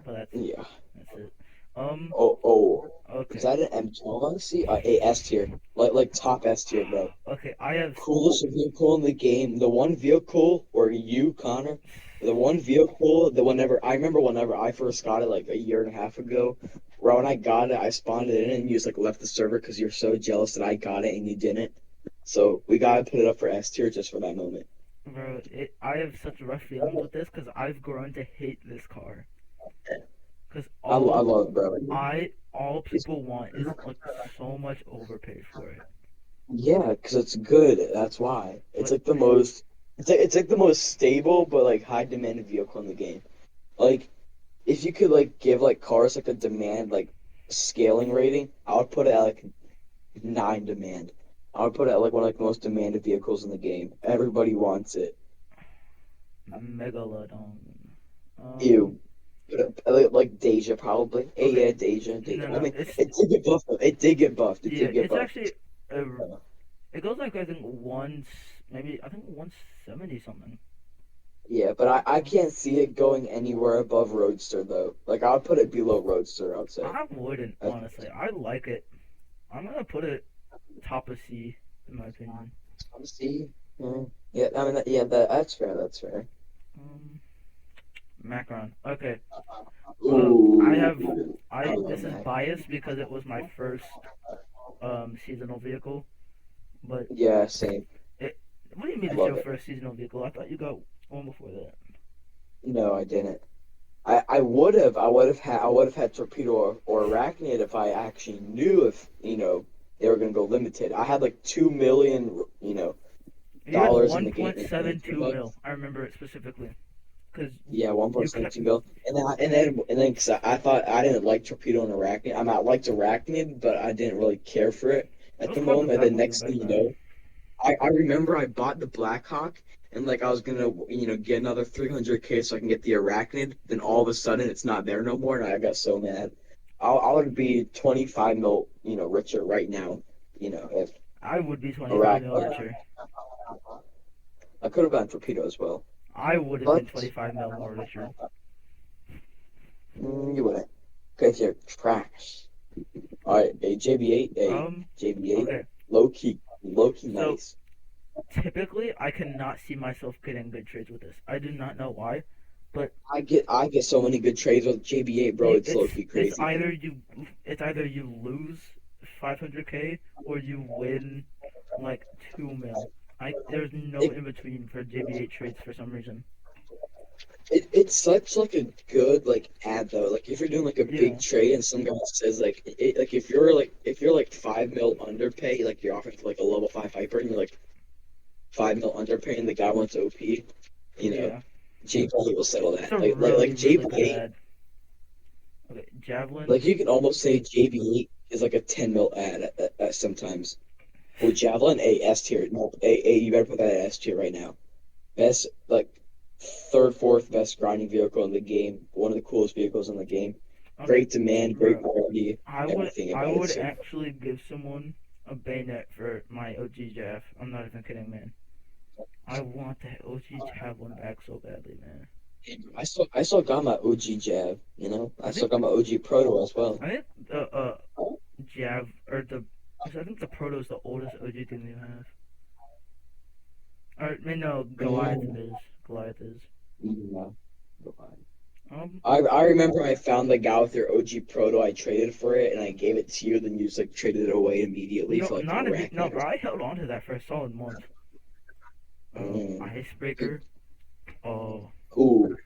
[SPEAKER 2] but
[SPEAKER 1] Yeah.
[SPEAKER 2] that's it. Um,
[SPEAKER 1] Oh, is
[SPEAKER 2] okay,
[SPEAKER 1] that an M12 on C? A S tier, like top S tier, bro.
[SPEAKER 2] okay. I have
[SPEAKER 1] Coolest vehicle in the game. The one vehicle, or you, Connor, the one vehicle that whenever I remember whenever I first got it like a year and a half ago, right when I got it, I spawned it in and you just like left the server because you're so jealous that I got it and you didn't. So we gotta put it up for S tier just for that moment.
[SPEAKER 2] bro. I have such rough feelings with this because I've grown to hate this car. Because
[SPEAKER 1] I love it, bro.
[SPEAKER 2] all
[SPEAKER 1] It's,
[SPEAKER 2] people want is like so much overpay for it.
[SPEAKER 1] yeah, because it's good. That's why. It's
[SPEAKER 2] Like
[SPEAKER 1] like the most. It's like the most stable but like high demand vehicle in the game. Like if you could like give like cars like a demand like scaling rating, I would put it at like 9 demand. I would put it at like one of like the most demanded vehicles in the game. Everybody wants it.
[SPEAKER 2] Megalodon. Um,
[SPEAKER 1] Ew. Like Deja probably. Hey,
[SPEAKER 2] okay,
[SPEAKER 1] yeah, Deja.
[SPEAKER 2] no,
[SPEAKER 1] I
[SPEAKER 2] no,
[SPEAKER 1] mean, it did get buffed. Though. It did get buffed. It
[SPEAKER 2] yeah,
[SPEAKER 1] did get
[SPEAKER 2] it's
[SPEAKER 1] buffed.
[SPEAKER 2] actually a, it goes like I think once maybe I think 170 something.
[SPEAKER 1] Yeah, but I
[SPEAKER 2] Um,
[SPEAKER 1] can't see it going anywhere above Roadster though. Like I would put it below Roadster, I would say.
[SPEAKER 2] I wouldn't
[SPEAKER 1] That's
[SPEAKER 2] honestly. I like it. I'm gonna put it top of C in my opinion.
[SPEAKER 1] see. Yeah, I mean, yeah, that's fair. That's fair.
[SPEAKER 2] Um, Macron. Okay. I
[SPEAKER 1] Ooh,
[SPEAKER 2] have
[SPEAKER 1] I
[SPEAKER 2] I
[SPEAKER 1] love
[SPEAKER 2] this is
[SPEAKER 1] Mac.
[SPEAKER 2] biased because it was my first seasonal vehicle, but
[SPEAKER 1] Yeah, same.
[SPEAKER 2] it. What do you mean
[SPEAKER 1] I
[SPEAKER 2] it's
[SPEAKER 1] love
[SPEAKER 2] your
[SPEAKER 1] it.
[SPEAKER 2] first seasonal vehicle? I thought you got one before that.
[SPEAKER 1] No, I didn't. I would have had torpedo or arachnid if I actually knew if they were gonna go limited. I had like 2 million
[SPEAKER 2] You had
[SPEAKER 1] dollars in the game in
[SPEAKER 2] 1.72
[SPEAKER 1] bucks.
[SPEAKER 2] mil. I remember it specifically because
[SPEAKER 1] Yeah, one
[SPEAKER 2] you
[SPEAKER 1] point seven
[SPEAKER 2] kept
[SPEAKER 1] two mil. And then 'cause I thought I didn't like torpedo and arachnid. I mean, I liked arachnid, but I didn't really care for it
[SPEAKER 2] it
[SPEAKER 1] at
[SPEAKER 2] was
[SPEAKER 1] the
[SPEAKER 2] hard to
[SPEAKER 1] moment. And then
[SPEAKER 2] battle you
[SPEAKER 1] next
[SPEAKER 2] back
[SPEAKER 1] thing you
[SPEAKER 2] then.
[SPEAKER 1] know, I remember I bought the Blackhawk and like I was gonna get another 300K so I can get the arachnid. Then all of a sudden it's not there no more, and I got so mad. I would be 25 mil richer right now. If
[SPEAKER 2] I would be 25 mil
[SPEAKER 1] arachnid,
[SPEAKER 2] richer.
[SPEAKER 1] I could have gotten torpedo as well,
[SPEAKER 2] I would have been
[SPEAKER 1] but
[SPEAKER 2] 25 mil more richer.
[SPEAKER 1] you wouldn't. Okay, here trash. All right, a JB8, a
[SPEAKER 2] Um,
[SPEAKER 1] JB8,
[SPEAKER 2] okay.
[SPEAKER 1] low key
[SPEAKER 2] So
[SPEAKER 1] nice.
[SPEAKER 2] typically, I cannot see myself getting good trades with this. I do not know why, but
[SPEAKER 1] I get so many good trades with JB8, bro. It's low key
[SPEAKER 2] it's
[SPEAKER 1] crazy.
[SPEAKER 2] either you lose 500k or you win like 2 mil. There's no
[SPEAKER 1] It
[SPEAKER 2] in between for JB8 trades for some reason.
[SPEAKER 1] it's such like a good like ad though. Like if you're doing like a big
[SPEAKER 2] Yeah,
[SPEAKER 1] trade and some guy says like if you're like 5 mil underpay, like you're offering for like a level 5 hyper and you're like 5 mil underpay and the guy wants OP, you know,
[SPEAKER 2] yeah.
[SPEAKER 1] JB8 will settle
[SPEAKER 2] It's
[SPEAKER 1] that.
[SPEAKER 2] a
[SPEAKER 1] Like
[SPEAKER 2] really good
[SPEAKER 1] JB8,
[SPEAKER 2] ad. Okay, Javelin.
[SPEAKER 1] like you can almost say JB8 is like a 10 mil ad at sometimes. Oh, Javelin A S tier. No, A you better put that at S tier right now. Best like third, fourth best grinding vehicle in the game. One of the coolest vehicles in the game.
[SPEAKER 2] Okay,
[SPEAKER 1] Great demand, great
[SPEAKER 2] bro.
[SPEAKER 1] quality, everything
[SPEAKER 2] I
[SPEAKER 1] about it.
[SPEAKER 2] would
[SPEAKER 1] So
[SPEAKER 2] actually give someone a bayonet for my OG Jav. I'm not even kidding, man. I want that OG Javelin back so badly, man.
[SPEAKER 1] I still got my OG Jab. I
[SPEAKER 2] I
[SPEAKER 1] still
[SPEAKER 2] think
[SPEAKER 1] got my OG Proto as well.
[SPEAKER 2] I think the Jav or the I think the Proto is the oldest OG thing you have. Or I mean, no, Goliath
[SPEAKER 1] Mm,
[SPEAKER 2] is. Goliath is.
[SPEAKER 1] yeah.
[SPEAKER 2] Um,
[SPEAKER 1] I remember I found the guy with your OG Proto. I traded for it and I gave it to you. Then you just like traded it away immediately
[SPEAKER 2] no,
[SPEAKER 1] for like an
[SPEAKER 2] no,
[SPEAKER 1] arachnid or
[SPEAKER 2] bro. I held on to that for a solid month.
[SPEAKER 1] something.
[SPEAKER 2] Icebreaker. Oh,
[SPEAKER 1] Ooh,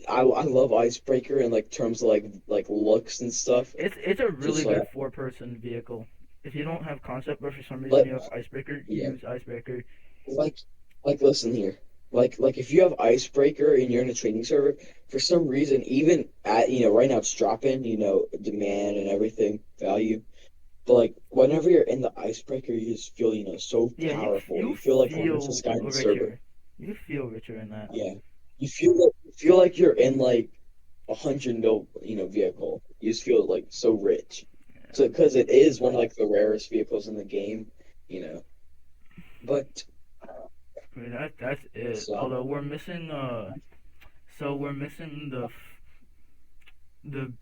[SPEAKER 1] I love Icebreaker in like terms of like looks and stuff.
[SPEAKER 2] it's a really
[SPEAKER 1] Just like
[SPEAKER 2] good 4-person vehicle. if you don't have concept, but for some reason
[SPEAKER 1] But
[SPEAKER 2] you have icebreaker,
[SPEAKER 1] yeah,
[SPEAKER 2] use icebreaker.
[SPEAKER 1] like listen here. Like if you have Icebreaker and you're in a training server, for some reason, even at right now it's dropping, demand and everything, value. But like whenever you're in the Icebreaker, you just feel, so
[SPEAKER 2] Yeah,
[SPEAKER 1] powerful.
[SPEAKER 2] you
[SPEAKER 1] You feel like the
[SPEAKER 2] feel
[SPEAKER 1] richest guy in the server.
[SPEAKER 2] richer. You feel richer in that.
[SPEAKER 1] Yeah. You feel like you're in like 100 mil, vehicle. You just feel like so rich. So because it is one of like the rarest vehicles in the game, you know. But
[SPEAKER 2] I mean, that's it.
[SPEAKER 1] so
[SPEAKER 2] Although we're missing so we're missing the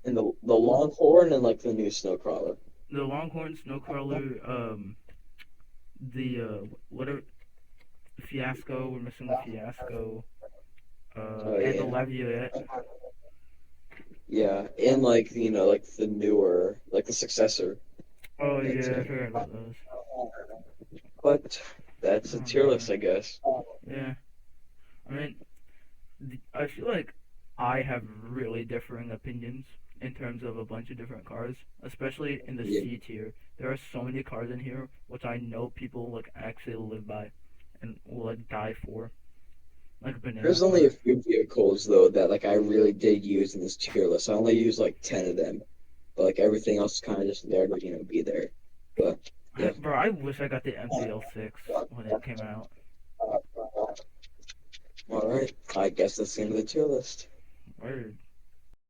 [SPEAKER 1] and the Longhorn and like the new Snowcrawler.
[SPEAKER 2] the Longhorn Snowcrawler, the whatever Fiasco. We're missing the Fiasco,
[SPEAKER 1] Oh
[SPEAKER 2] and the
[SPEAKER 1] yeah.
[SPEAKER 2] Laviolette.
[SPEAKER 1] Yeah. And like like the newer, like the successor.
[SPEAKER 2] Oh
[SPEAKER 1] That's
[SPEAKER 2] yeah, I
[SPEAKER 1] it.
[SPEAKER 2] forgot about those.
[SPEAKER 1] But that's a
[SPEAKER 2] Oh
[SPEAKER 1] tier list,
[SPEAKER 2] man,
[SPEAKER 1] I guess.
[SPEAKER 2] yeah. I mean, I feel like I have really differing opinions in terms of a bunch of different cars, especially in the
[SPEAKER 1] Yeah.
[SPEAKER 2] C tier. There are so many cars in here which I know people like actually live by and will like die for, like a banana
[SPEAKER 1] There's only a
[SPEAKER 2] car.
[SPEAKER 1] few vehicles though that like I really did use in this tier list. I only used like 10 of them. But like everything else is kind of just there to, be there. But yeah.
[SPEAKER 2] Bro, I wish I got the MPL6 when it came out.
[SPEAKER 1] All right. I guess that's the end of the tier list.
[SPEAKER 2] Word.